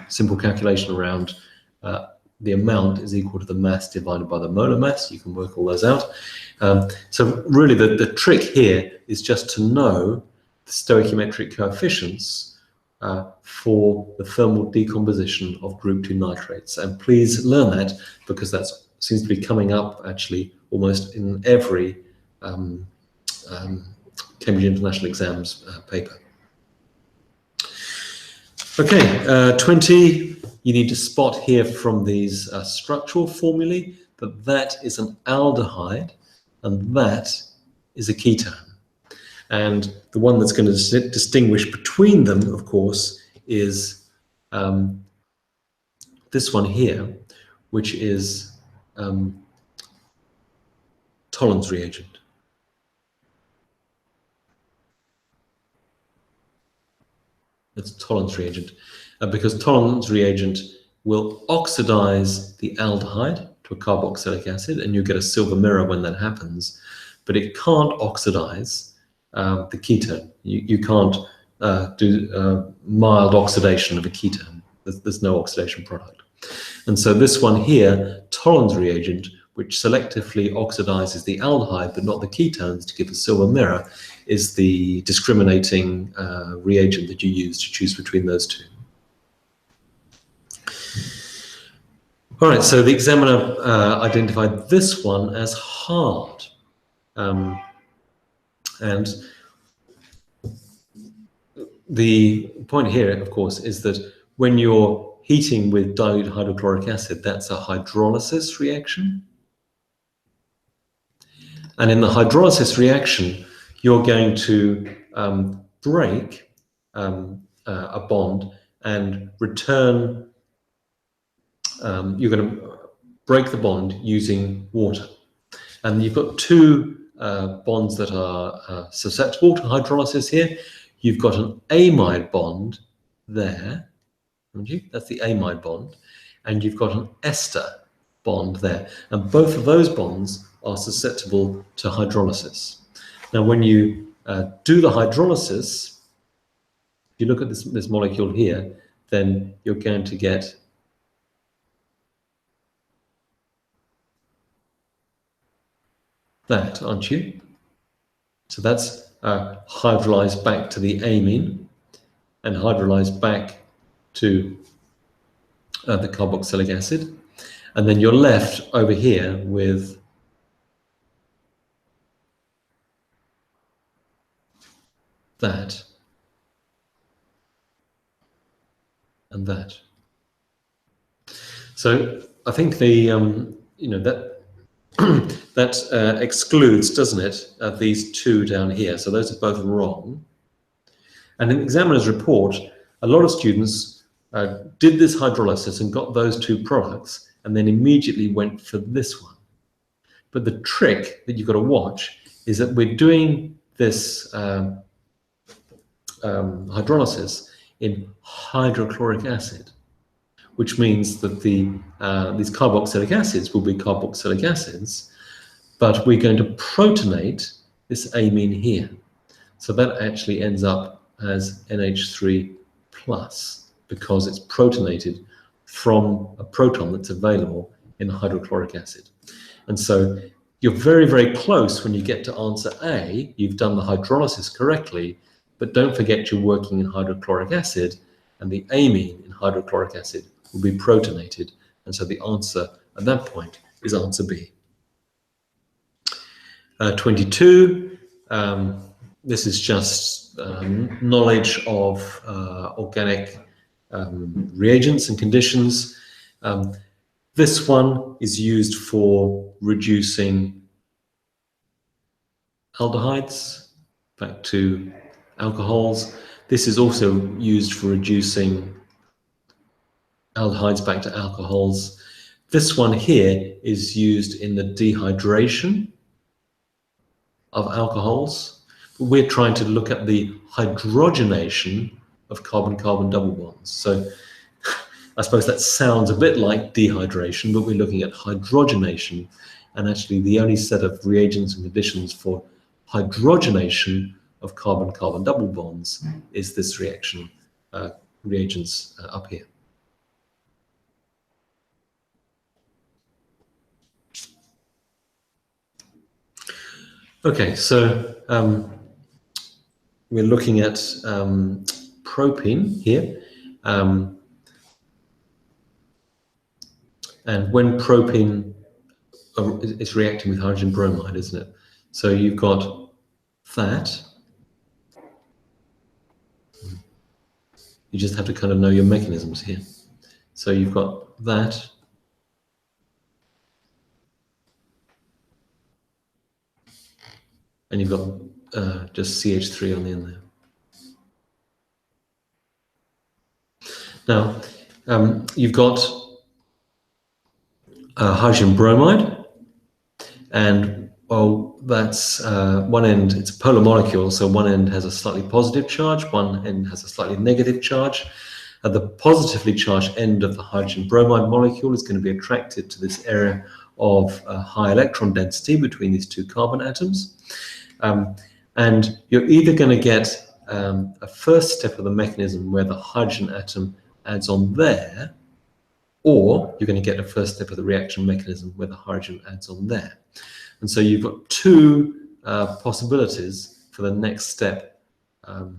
simple calculation around the amount is equal to the mass divided by the molar mass. You can work all those out. So really, the trick here is just to know the stoichiometric coefficients for the thermal decomposition of group 2 nitrates. And please learn that, because that seems to be coming up actually almost in every Cambridge International Exams paper. Okay, 20, you need to spot here from these structural formulae that is an aldehyde and that is a ketone. And the one that's going to distinguish between them, of course, is this one here, which is Tollens reagent. It's Tollens reagent, because Tollens reagent will oxidize the aldehyde to a carboxylic acid, and you get a silver mirror when that happens, but it can't oxidize the ketone. You can't do mild oxidation of a ketone. There's no oxidation product. And so this one here, Tollens reagent, which selectively oxidizes the aldehyde but not the ketones to give a silver mirror, is the discriminating reagent that you use to choose between those two. All right, so the examiner identified this one as hard. And the point here, of course, is that when you're heating with dilute hydrochloric acid, that's a hydrolysis reaction. And in the hydrolysis reaction, you're going to break a bond and return, you're going to break the bond using water. And you've got 2 bonds that are susceptible to hydrolysis here. You've got an amide bond there, haven't you? That's the amide bond. And you've got an ester bond there. And both of those bonds are susceptible to hydrolysis. Now, when you do the hydrolysis, if you look at this molecule here, then you're going to get that, aren't you? So that's hydrolyzed back to the amine and hydrolyzed back to the carboxylic acid. And then you're left over here with that. and that. So I think the that excludes, doesn't it, these two down here. So those are both wrong. And in the examiner's report, a lot of students did this hydrolysis and got those two products, and then immediately went for this one. But the trick that you've got to watch is that we're doing this hydrolysis in hydrochloric acid, which means that these carboxylic acids will be carboxylic acids, but we're going to protonate this amine here. So that actually ends up as NH3 plus, because it's protonated from a proton that's available in hydrochloric acid. And so you're very, very close when you get to answer A. You've done the hydrolysis correctly, but don't forget you're working in hydrochloric acid, and the amine in hydrochloric acid will be protonated. And so the answer at that point is answer B. 22, this is just knowledge of organic reagents and conditions. This one is used for reducing aldehydes back to alcohols. This is also used for reducing aldehydes back to alcohols. This one here is used in the dehydration of alcohols. We're trying to look at the hydrogenation of carbon-carbon double bonds. So I suppose that sounds a bit like dehydration, but we're looking at hydrogenation, and actually the only set of reagents and conditions for hydrogenation of carbon-carbon double bonds is this reaction reagents up here. Okay, so we're looking at propene here. And when propene is reacting with hydrogen bromide, isn't it? So you've got that. You just have to kind of know your mechanisms here. So you've got that. And you've got just CH3 on the end there. Now, you've got hydrogen bromide, and well, that's one end, it's a polar molecule, so one end has a slightly positive charge, one end has a slightly negative charge. The positively charged end of the hydrogen bromide molecule is going to be attracted to this area of high electron density between these two carbon atoms. And you're either going to get a first step of the mechanism where the hydrogen atom adds on there, or you're going to get a first step of the reaction mechanism where the hydrogen adds on there. And so you've got two possibilities for the next step of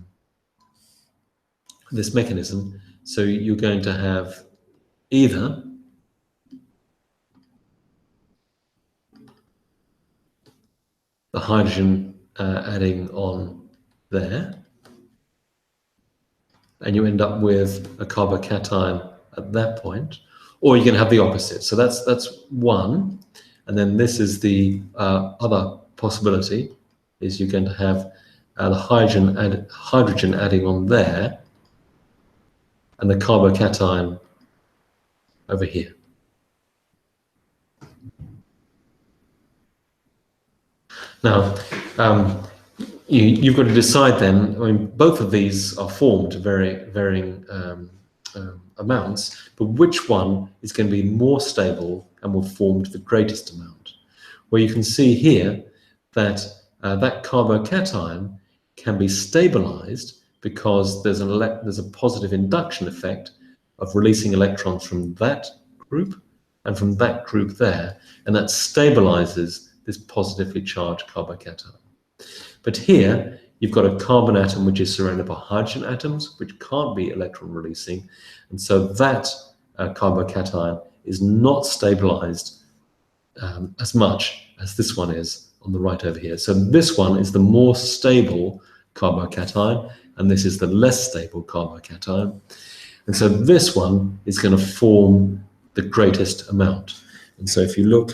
this mechanism. So you're going to have either the hydrogen adding on there, and you end up with a carbocation at that point, or you can have the opposite. So that's one, and then this is the other possibility, is you're going to have the hydrogen adding on there, and the carbocation over here. Now, you've got to decide then, I mean, both of these are formed to varying amounts, but which one is going to be more stable and will form to the greatest amount? Well, you can see here that that carbocation can be stabilized because there's a positive induction effect of releasing electrons from that group and from that group there, and that stabilizes this positively charged carbocation. But here, you've got a carbon atom which is surrounded by hydrogen atoms, which can't be electron releasing, and so that carbocation is not stabilized as much as this one is on the right over here. So this one is the more stable carbocation, and this is the less stable carbocation. And so this one is going to form the greatest amount. And so if you look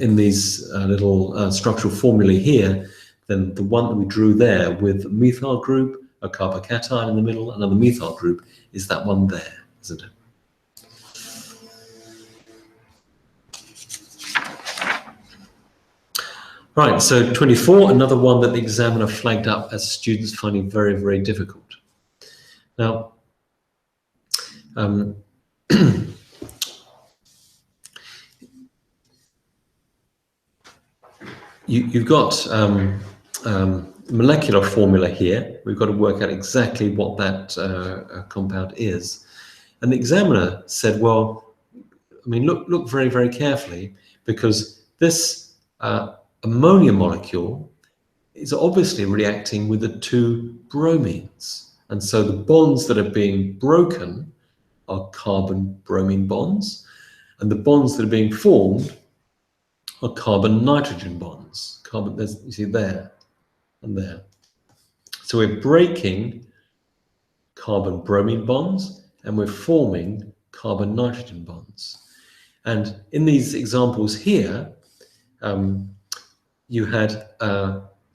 in these little structural formulae here, then the one that we drew there with the methyl group, a carbocation in the middle, another methyl group, is that one there, isn't it? Right, so 24, another one that the examiner flagged up as students finding very, very difficult. Now, you've got molecular formula here. We've got to work out exactly what that compound is. And the examiner said, well, I mean, look very, very carefully, because this ammonia molecule is obviously reacting with the two bromines. And so the bonds that are being broken are carbon-bromine bonds, and the bonds that are being formed are carbon-nitrogen bonds. Carbon, there's, you see there and there. So we're breaking carbon-bromine bonds, and we're forming carbon-nitrogen bonds. And in these examples here, you had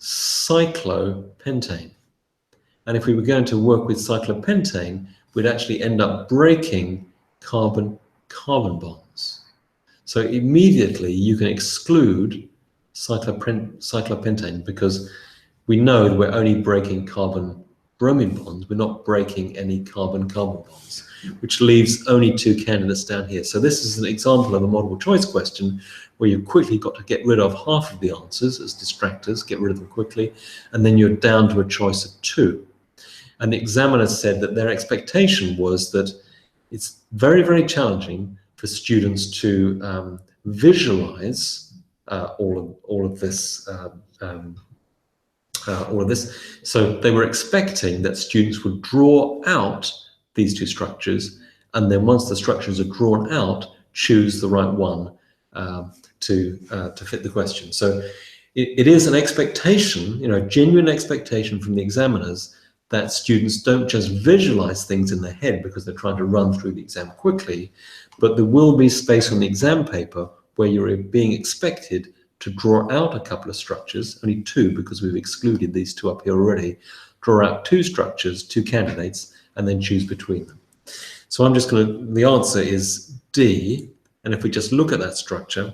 cyclopentane. And if we were going to work with cyclopentane, we'd actually end up breaking carbon-carbon bonds. So immediately you can exclude cyclopentane, because we know that we're only breaking carbon-bromine bonds. We're not breaking any carbon-carbon bonds, which leaves only two candidates down here. So this is an example of a multiple choice question where you've quickly got to get rid of half of the answers as distractors, get rid of them quickly, and then you're down to a choice of two. And the examiner said that their expectation was that it's very, very challenging for students to visualize all of this. So they were expecting that students would draw out these two structures, and then once the structures are drawn out, choose the right one to fit the question. So it is an expectation, genuine expectation from the examiners, that students don't just visualize things in their head because they're trying to run through the exam quickly, but there will be space on the exam paper where you're being expected to draw out a couple of structures, only two because we've excluded these two up here already, draw out two structures, two candidates, and then choose between them. So I'm just the answer is D, and if we just look at that structure,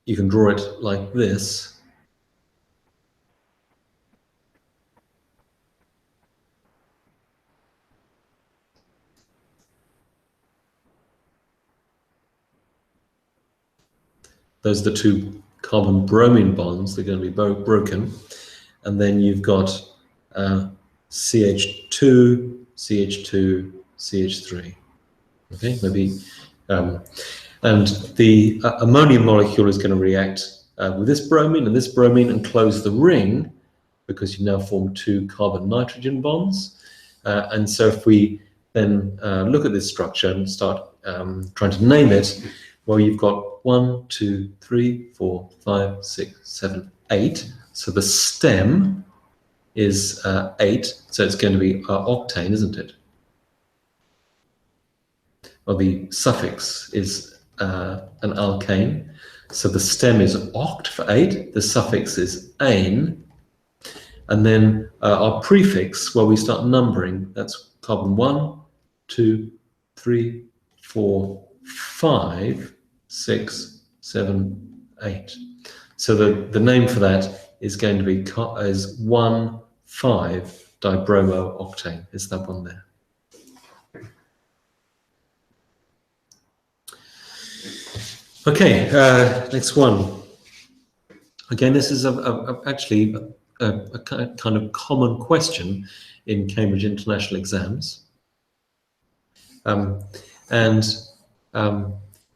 you can draw it like this. Those are the two carbon-bromine bonds. They're going to be broken. And then you've got CH2, CH2, CH3. Okay, maybe. And the ammonia molecule is going to react with this bromine and close the ring, because you now form two carbon-nitrogen bonds. And so if we then look at this structure and start trying to name it, well, you've got 1, 2, 3, 4, 5, 6, 7, 8. So the stem is 8. So it's going to be octane, isn't it? Or the suffix is an alkane. So the stem is oct for 8. The suffix is ane. And then our prefix, where we start numbering, that's carbon 1, 2, 3, 4, 5, 6, 7, 8. So the name for that is going to be 1,5-dibromo-octane. Is that one there? Okay, next one. Again, this is actually a kind of common question in Cambridge International Exams.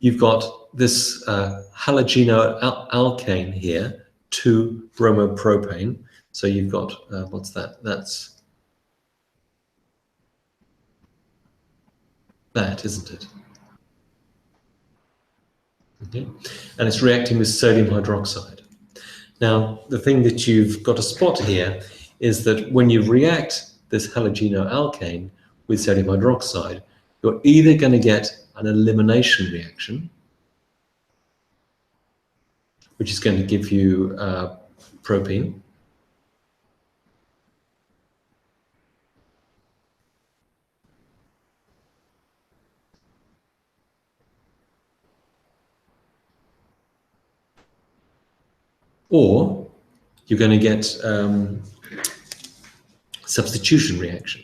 You've got this halogenoalkane here, 2-bromopropane. So you've got, what's that? That's that, isn't it? Okay. And it's reacting with sodium hydroxide. Now, the thing that you've got to spot here is that when you react this halogenoalkane with sodium hydroxide, you're either going to get an elimination reaction, which is going to give you propene, or you're going to get substitution reaction,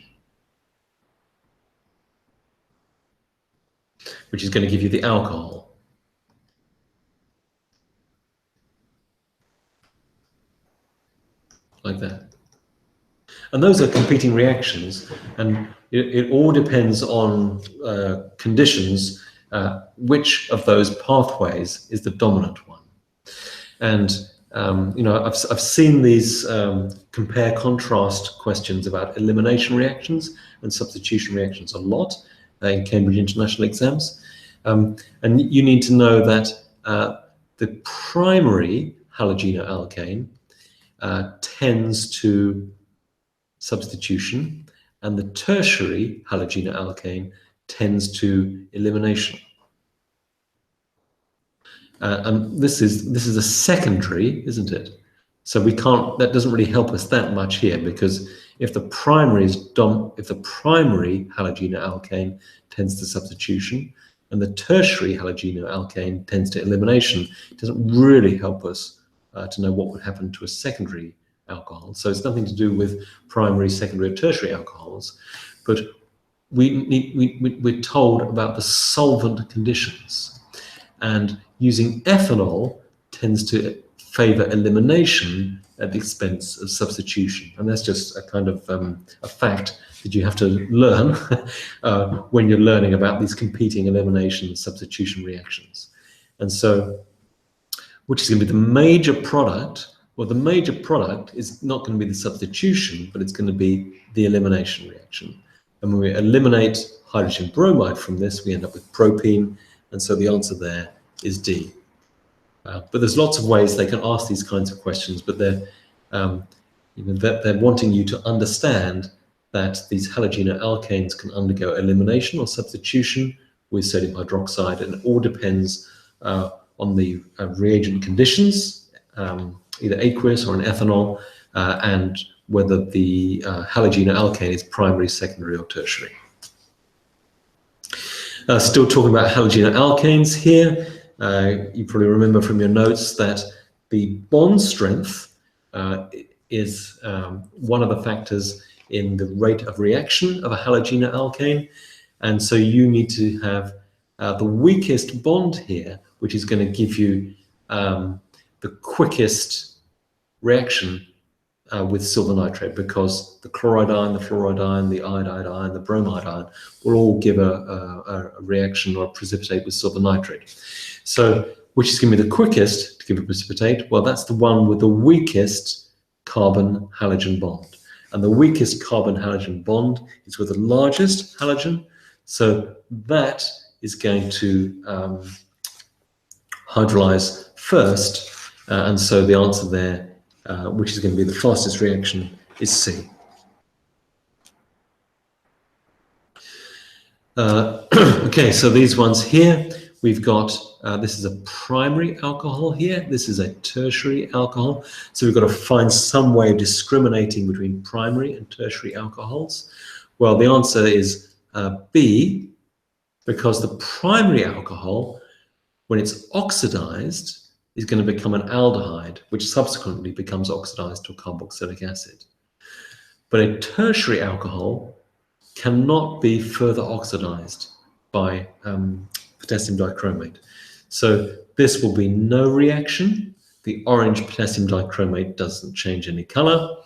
which is going to give you the alcohol. Like that. And those are competing reactions, and it all depends on conditions, which of those pathways is the dominant one. And you know, I've seen these compare-contrast questions about elimination reactions and substitution reactions a lot in Cambridge International exams. And you need to know that the primary halogenoalkane tends to substitution, and the tertiary halogenoalkane tends to elimination. And this is a secondary, isn't it? So we can't. That doesn't really help us that much here, because if the primary halogenoalkane tends to substitution, and the tertiary halogenoalkane tends to elimination, it doesn't really help us to know what would happen to a secondary alcohol. So it's nothing to do with primary, secondary, or tertiary alcohols, but we're told about the solvent conditions, and using ethanol tends to favor elimination at the expense of substitution. And that's just a kind of a fact that you have to learn when you're learning about these competing elimination and substitution reactions. And so, which is going to be the major product? Well, the major product is not going to be the substitution, but it's going to be the elimination reaction. And when we eliminate hydrogen bromide from this, we end up with propene. And so the answer there is D. But there's lots of ways they can ask these kinds of questions, but they're wanting you to understand that these halogenoalkanes can undergo elimination or substitution with sodium hydroxide, and it all depends on the reagent conditions, either aqueous or an ethanol, and whether the halogenoalkane is primary, secondary, or tertiary. Still talking about halogenoalkanes here. You probably remember from your notes that the bond strength is one of the factors in the rate of reaction of a halogenoalkane. And so you need to have the weakest bond here, which is going to give you the quickest reaction with silver nitrate, because the chloride ion, the fluoride ion, the iodide ion, the bromide ion will all give a reaction or precipitate with silver nitrate. So which is going to be the quickest to give a precipitate? Well, that's the one with the weakest carbon halogen bond. And the weakest carbon halogen bond is with the largest halogen. So that is going to hydrolyze first. And so the answer there, which is going to be the fastest reaction, is C. Okay, so these ones here, we've got, this is a primary alcohol here, this is a tertiary alcohol. So we've got to find some way of discriminating between primary and tertiary alcohols. Well, the answer is B, because the primary alcohol, when it's oxidized, is going to become an aldehyde, which subsequently becomes oxidized to a carboxylic acid. But a tertiary alcohol cannot be further oxidized by potassium dichromate. So this will be no reaction. The orange potassium dichromate doesn't change any color.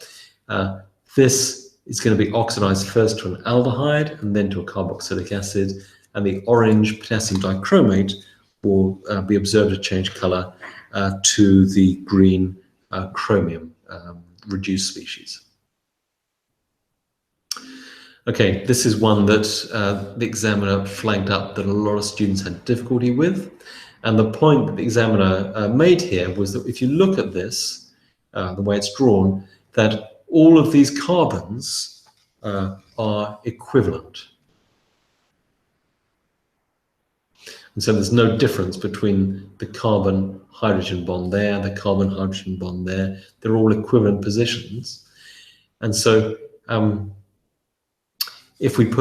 This is going to be oxidized first to an aldehyde and then to a carboxylic acid, and the orange potassium dichromate will be observed to change color to the green chromium reduced species. Okay, this is one that the examiner flagged up that a lot of students had difficulty with. And the point that the examiner made here was that if you look at this, the way it's drawn, that all of these carbons are equivalent. And so there's no difference between the carbon-hydrogen bond there, the carbon-hydrogen bond there. They're all equivalent positions. And so if we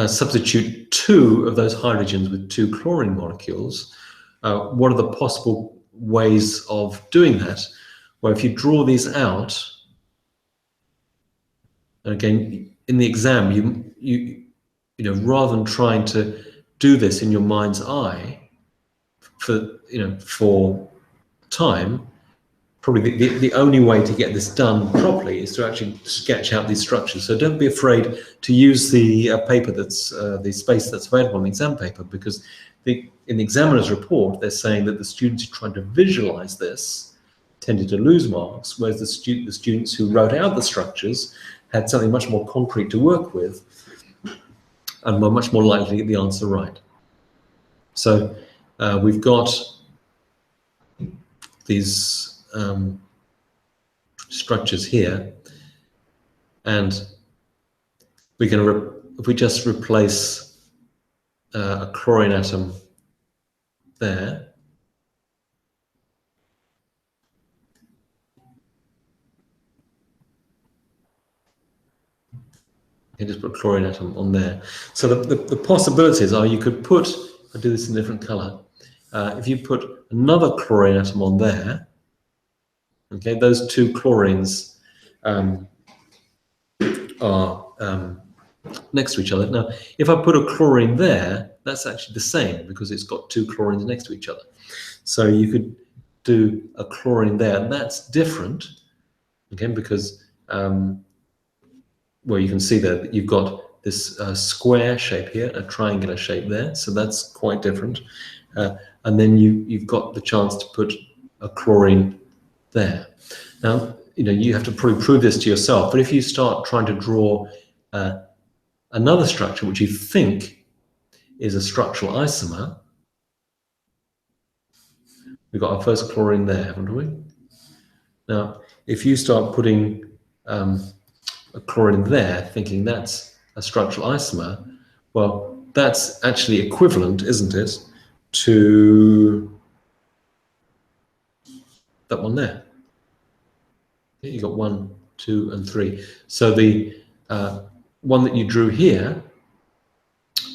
substitute 2 of those hydrogens with 2 chlorine molecules, what are the possible ways of doing that? Well, if you draw these out, and again, in the exam, you know, rather than trying to do this in your mind's eye for time, probably the only way to get this done properly is to actually sketch out these structures. So don't be afraid to use the paper that's the space that's available on the exam paper, because in the examiner's report, they're saying that the students who tried to visualize this tended to lose marks, whereas the students who wrote out the structures had something much more concrete to work with and were much more likely to get the answer right. So we've got these structures here, and we're going to, if we just replace a chlorine atom there, you can just put a chlorine atom on there. So the possibilities are you could put, I'll do this in a different color, if you put another chlorine atom on there, okay, those 2 chlorines are next to each other. Now, if I put a chlorine there, that's actually the same because it's got 2 chlorines next to each other. So you could do a chlorine there, and that's different, okay, because well, you can see there that you've got this square shape here, a triangular shape there, so that's quite different. And then you've got the chance to put a chlorine there. Now, you know, you have to prove this to yourself, but if you start trying to draw another structure which you think is a structural isomer, we've got our first chlorine there, haven't we? Now, if you start putting a chlorine there, thinking that's a structural isomer, well, that's actually equivalent, isn't it, to that one there. You got 1, 2, and 3. So the one that you drew here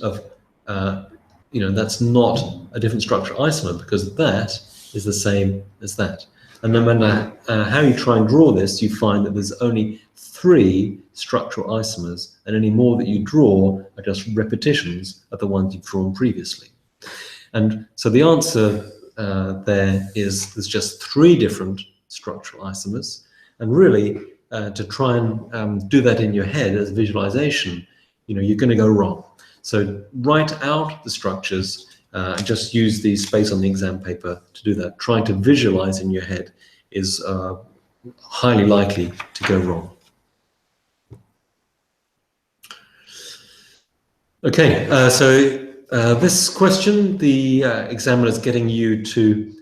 of you know, that's not a different structural isomer because that is the same as that. And no matter how you try and draw this, you find that there's only 3 structural isomers, and any more that you draw are just repetitions of the ones you've drawn previously. And so the answer there is there's just 3 different structural isomers, and really to try and do that in your head as visualization, you know, you're going to go wrong. So write out the structures and just use the space on the exam paper to do that. Trying to visualize in your head is highly likely to go wrong. Okay, so this question, the examiner is getting you to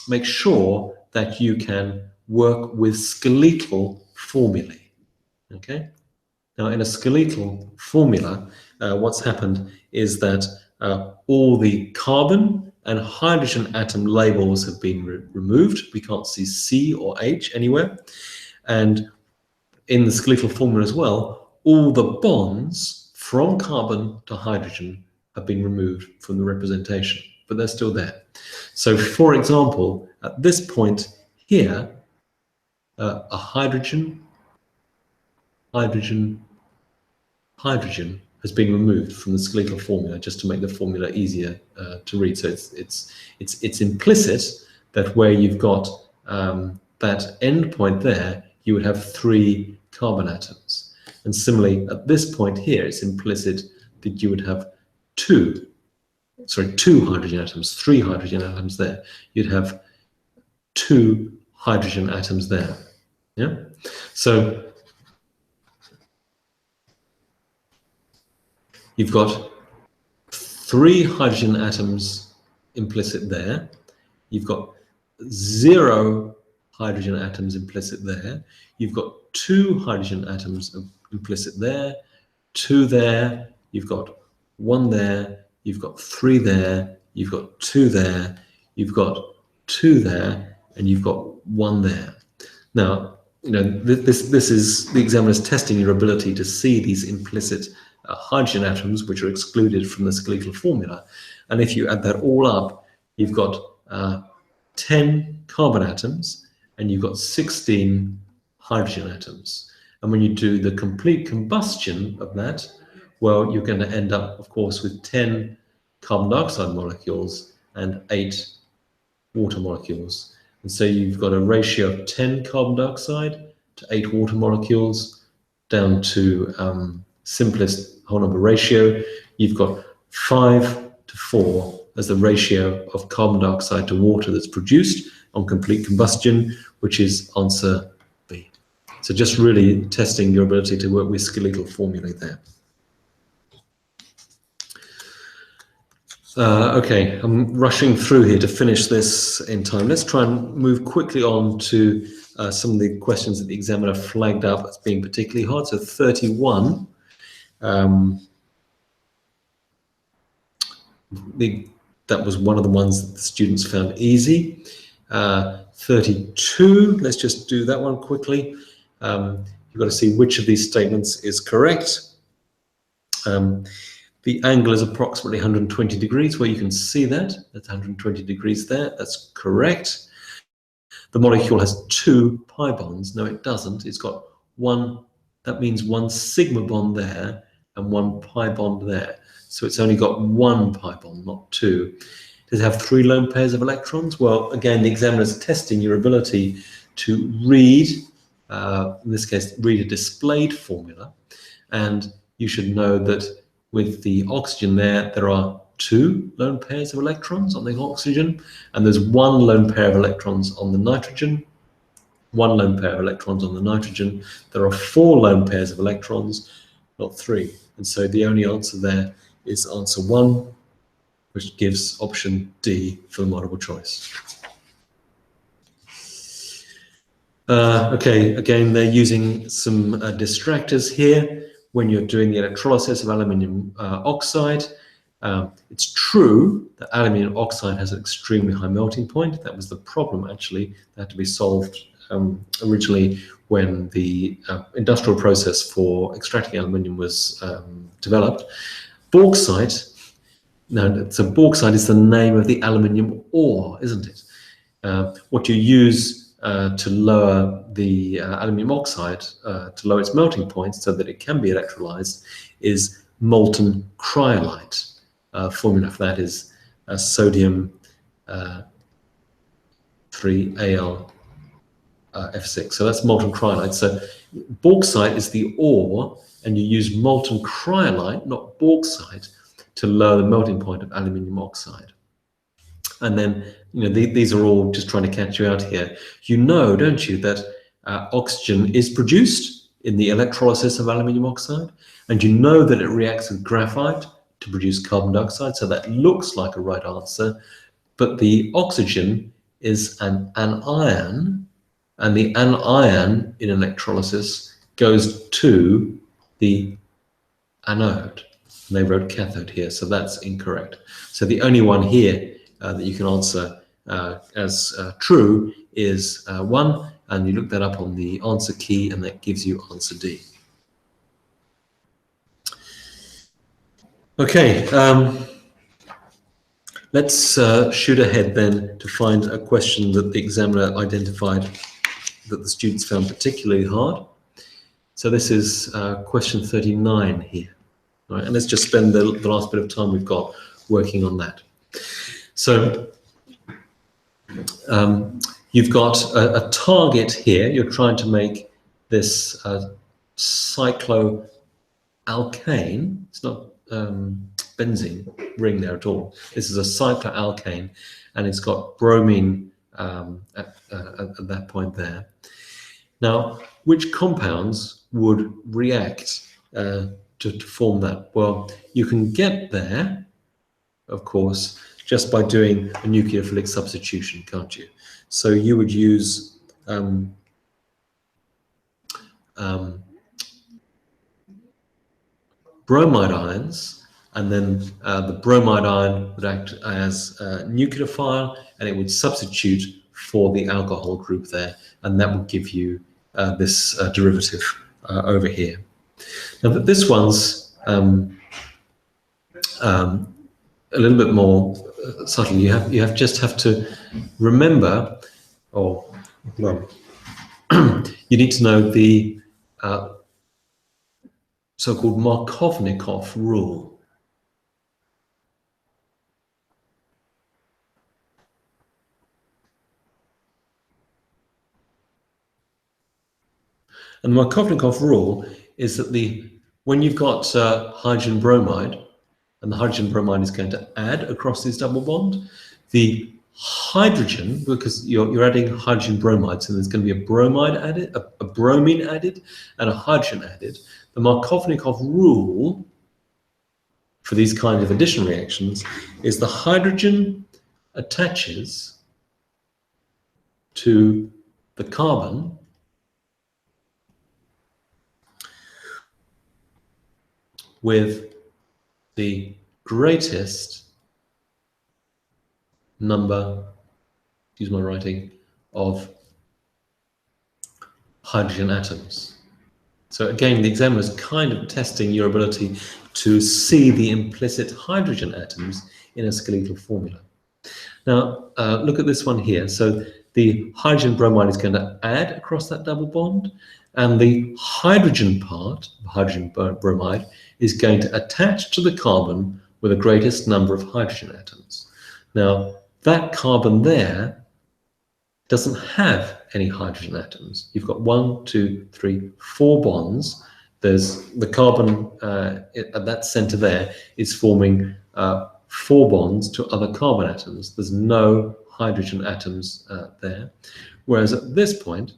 make sure that you can work with skeletal formulae. Okay, now in a skeletal formula, what's happened is that all the carbon and hydrogen atom labels have been removed. We can't see C or H anywhere. And in the skeletal formula as well, all the bonds from carbon to hydrogen have been removed from the representation, but they're still there. So for example, at this point here, a hydrogen has been removed from the skeletal formula just to make the formula easier to read. So it's implicit that where you've got that end point there, you would have 3 carbon atoms. And similarly, at this point here, it's implicit that you would have 2 hydrogen atoms, 3 hydrogen atoms there. You'd have 2 hydrogen atoms there. Yeah. So you've got 3 hydrogen atoms implicit there. You've got 0 hydrogen atoms implicit there. You've got 2 hydrogen atoms implicit there, 2 there. You've got 1 there. You've got 3 there. you've got 2 there, you've got 2 there, and you've got 1 there. Now, this is the examiner's testing your ability to see these implicit hydrogen atoms, which are excluded from the skeletal formula. And if you add that all up, you've got 10 carbon atoms, and you've got 16 hydrogen atoms. And when you do the complete combustion of that, well, you're going to end up, of course, with 10 carbon dioxide molecules and 8 water molecules. And so you've got a ratio of 10 carbon dioxide to 8 water molecules, down to simplest whole number ratio. You've got 5 to 4 as the ratio of carbon dioxide to water that's produced on complete combustion, which is answer B. So just really testing your ability to work with skeletal formulae there. Okay, I'm rushing through here to finish this in time. Let's try and move quickly on to some of the questions that the examiner flagged up as being particularly hard. So 31. That was one of the ones that the students found easy. 32, let's just do that one quickly. You've got to see which of these statements is correct. The angle is approximately 120 degrees, where you can see that. That's 120 degrees there. That's correct. The molecule has 2 pi bonds. No, it doesn't. It's got 1, that means 1 sigma bond there and 1 pi bond there. So it's only got 1 pi bond, not 2. Does it have 3 lone pairs of electrons? Well, again, the examiner is testing your ability to read, in this case, read a displayed formula. And you should know that with the oxygen there are 2 lone pairs of electrons on the oxygen, and there's 1 lone pair of electrons on the nitrogen, 1 lone pair of electrons on the nitrogen. There are 4 lone pairs of electrons, not 3. And so the only answer there is answer 1, which gives option D for the multiple choice. Okay, again, they're using some distractors here. When you're doing the electrolysis of aluminium oxide, it's true that aluminium oxide has an extremely high melting point. That was the problem, actually, that had to be solved originally when the industrial process for extracting aluminium was developed. Bauxite, no, so bauxite is the name of the aluminium ore, isn't it? What you use to lower the aluminium oxide, to lower its melting point so that it can be electrolyzed, is molten cryolite. Formula for that is sodium 3Al F6. So that's molten cryolite. So bauxite is the ore, and you use molten cryolite, not bauxite, to lower the melting point of aluminium oxide. And then, these are all just trying to catch you out here. You know, don't you, that oxygen is produced in the electrolysis of aluminium oxide, and you know that it reacts with graphite to produce carbon dioxide, so that looks like a right answer, but the oxygen is an anion, and the anion in electrolysis goes to the anode. And they wrote cathode here, so that's incorrect. So the only one here that you can answer as true is 1, and you look that up on the answer key, and that gives you answer D. Okay, let's shoot ahead then to find a question that the examiner identified that the students found particularly hard. So this is question 39 here. All right, and let's just spend the last bit of time we've got working on that. So you've got a target here. You're trying to make this cycloalkane. It's not benzene ring there at all. This is a cycloalkane, and it's got bromine at that point there. Now, which compounds would react to form that? Well, you can get there, of course, just by doing a nucleophilic substitution, can't you? So you would use bromide ions and then the bromide ion would act as a nucleophile, and it would substitute for the alcohol group there, and that would give you this derivative over here. Now, this one's a little bit more subtle. You just have to remember, or well, you need to know the so-called Markovnikov rule. And the Markovnikov rule is that when you've got hydrogen bromide, and the hydrogen bromide is going to add across this double bond, the hydrogen, because you're adding hydrogen bromide, so there's going to be a bromide added, a bromine added, and a hydrogen added. The Markovnikov rule for these kinds of addition reactions is the hydrogen attaches to the carbon with the greatest number, use my writing, of hydrogen atoms. So again, the examiner is kind of testing your ability to see the implicit hydrogen atoms in a skeletal formula. Now, look at this one here. So the hydrogen bromide is going to add across that double bond, and the hydrogen part, the hydrogen bromide, is going to attach to the carbon with the greatest number of hydrogen atoms. Now, that carbon there doesn't have any hydrogen atoms. You've got 1, 2, 3, 4 bonds. There's the carbon at that center there is forming 4 bonds to other carbon atoms. There's no hydrogen atoms there. Whereas at this point,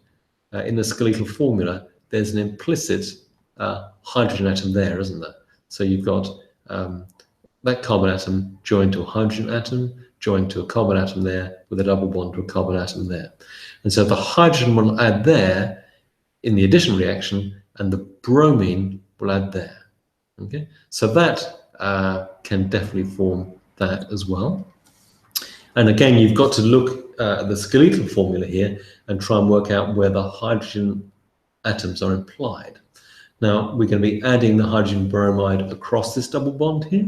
in the skeletal formula, there's an implicit hydrogen atom there, isn't there? So you've got that carbon atom joined to a hydrogen atom, joined to a carbon atom there, with a double bond to a carbon atom there. And so the hydrogen will add there in the addition reaction, and the bromine will add there. Okay, so that can definitely form that as well. And again, you've got to look at the skeletal formula here and try and work out where the hydrogen atoms are implied. Now, we're going to be adding the hydrogen bromide across this double bond here.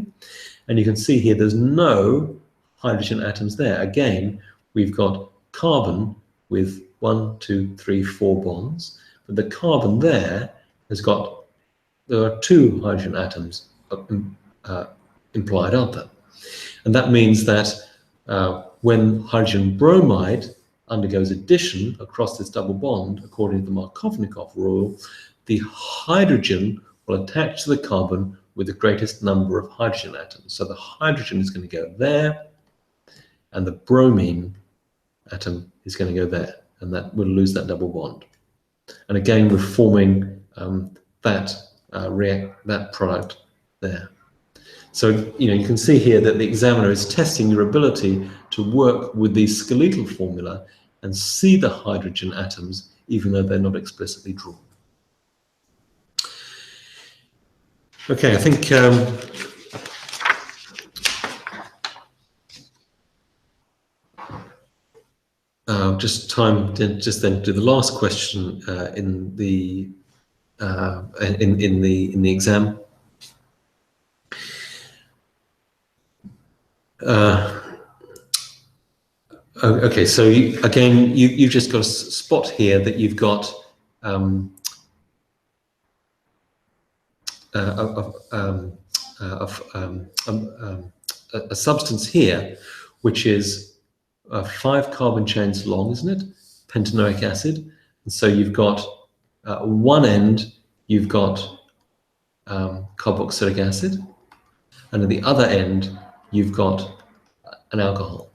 And you can see here there's no hydrogen atoms there. Again, we've got carbon with 1, 2, 3, 4 bonds. But the carbon there has got, there are 2 hydrogen atoms implied, aren't there? And that means that when hydrogen bromide undergoes addition across this double bond, according to the Markovnikov rule, the hydrogen will attach to the carbon with the greatest number of hydrogen atoms. So the hydrogen is going to go there, and the bromine atom is going to go there, and that will lose that double bond. And again, we're forming that product there. So, you can see here that the examiner is testing your ability to work with the skeletal formula and see the hydrogen atoms, even though they're not explicitly drawn. Okay, I think just time to just then do the last question in the exam. Okay, so you've just got a spot here that you've got a substance here, which is 5 carbon chains long, isn't it? Pentanoic acid. And so you've got one end, you've got carboxylic acid, and at the other end, you've got an alcohol.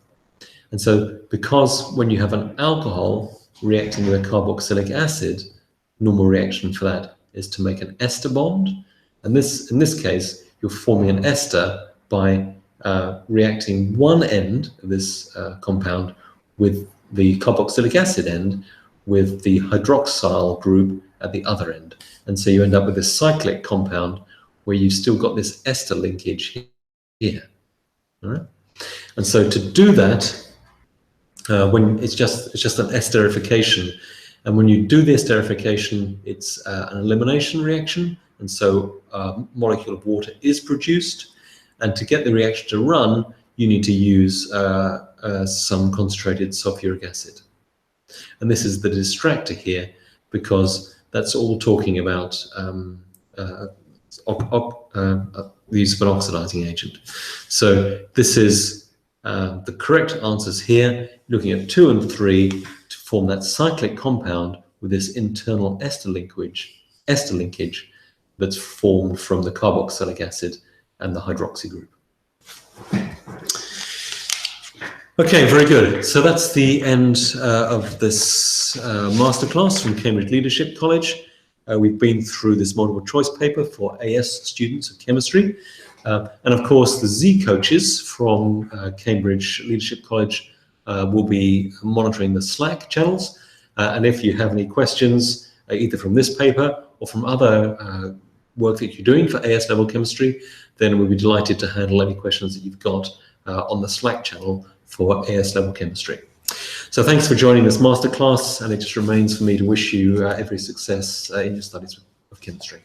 And so because when you have an alcohol reacting with a carboxylic acid, normal reaction for that is to make an ester bond. And in this case, you're forming an ester by reacting one end of this compound with the carboxylic acid end with the hydroxyl group at the other end. And so you end up with a cyclic compound where you've still got this ester linkage here. All right? And so to do that, when it's just an esterification, and when you do the esterification, it's an elimination reaction, and so a molecule of water is produced. And to get the reaction to run, you need to use some concentrated sulfuric acid. And this is the distractor here, because that's all talking about the use of an oxidizing agent. So this is the correct answers here, looking at 2 and 3 to form that cyclic compound with this internal ester linkage that's formed from the carboxylic acid and the hydroxy group. Okay, very good. So that's the end of this masterclass from Cambridge Leadership College. We've been through this multiple choice paper for AS students of chemistry. And of course, the Z coaches from Cambridge Leadership College will be monitoring the Slack channels. And if you have any questions, either from this paper or from other work that you're doing for AS level chemistry, then we'll be delighted to handle any questions that you've got on the Slack channel for AS level chemistry. So thanks for joining this masterclass, and it just remains for me to wish you every success in your studies of chemistry.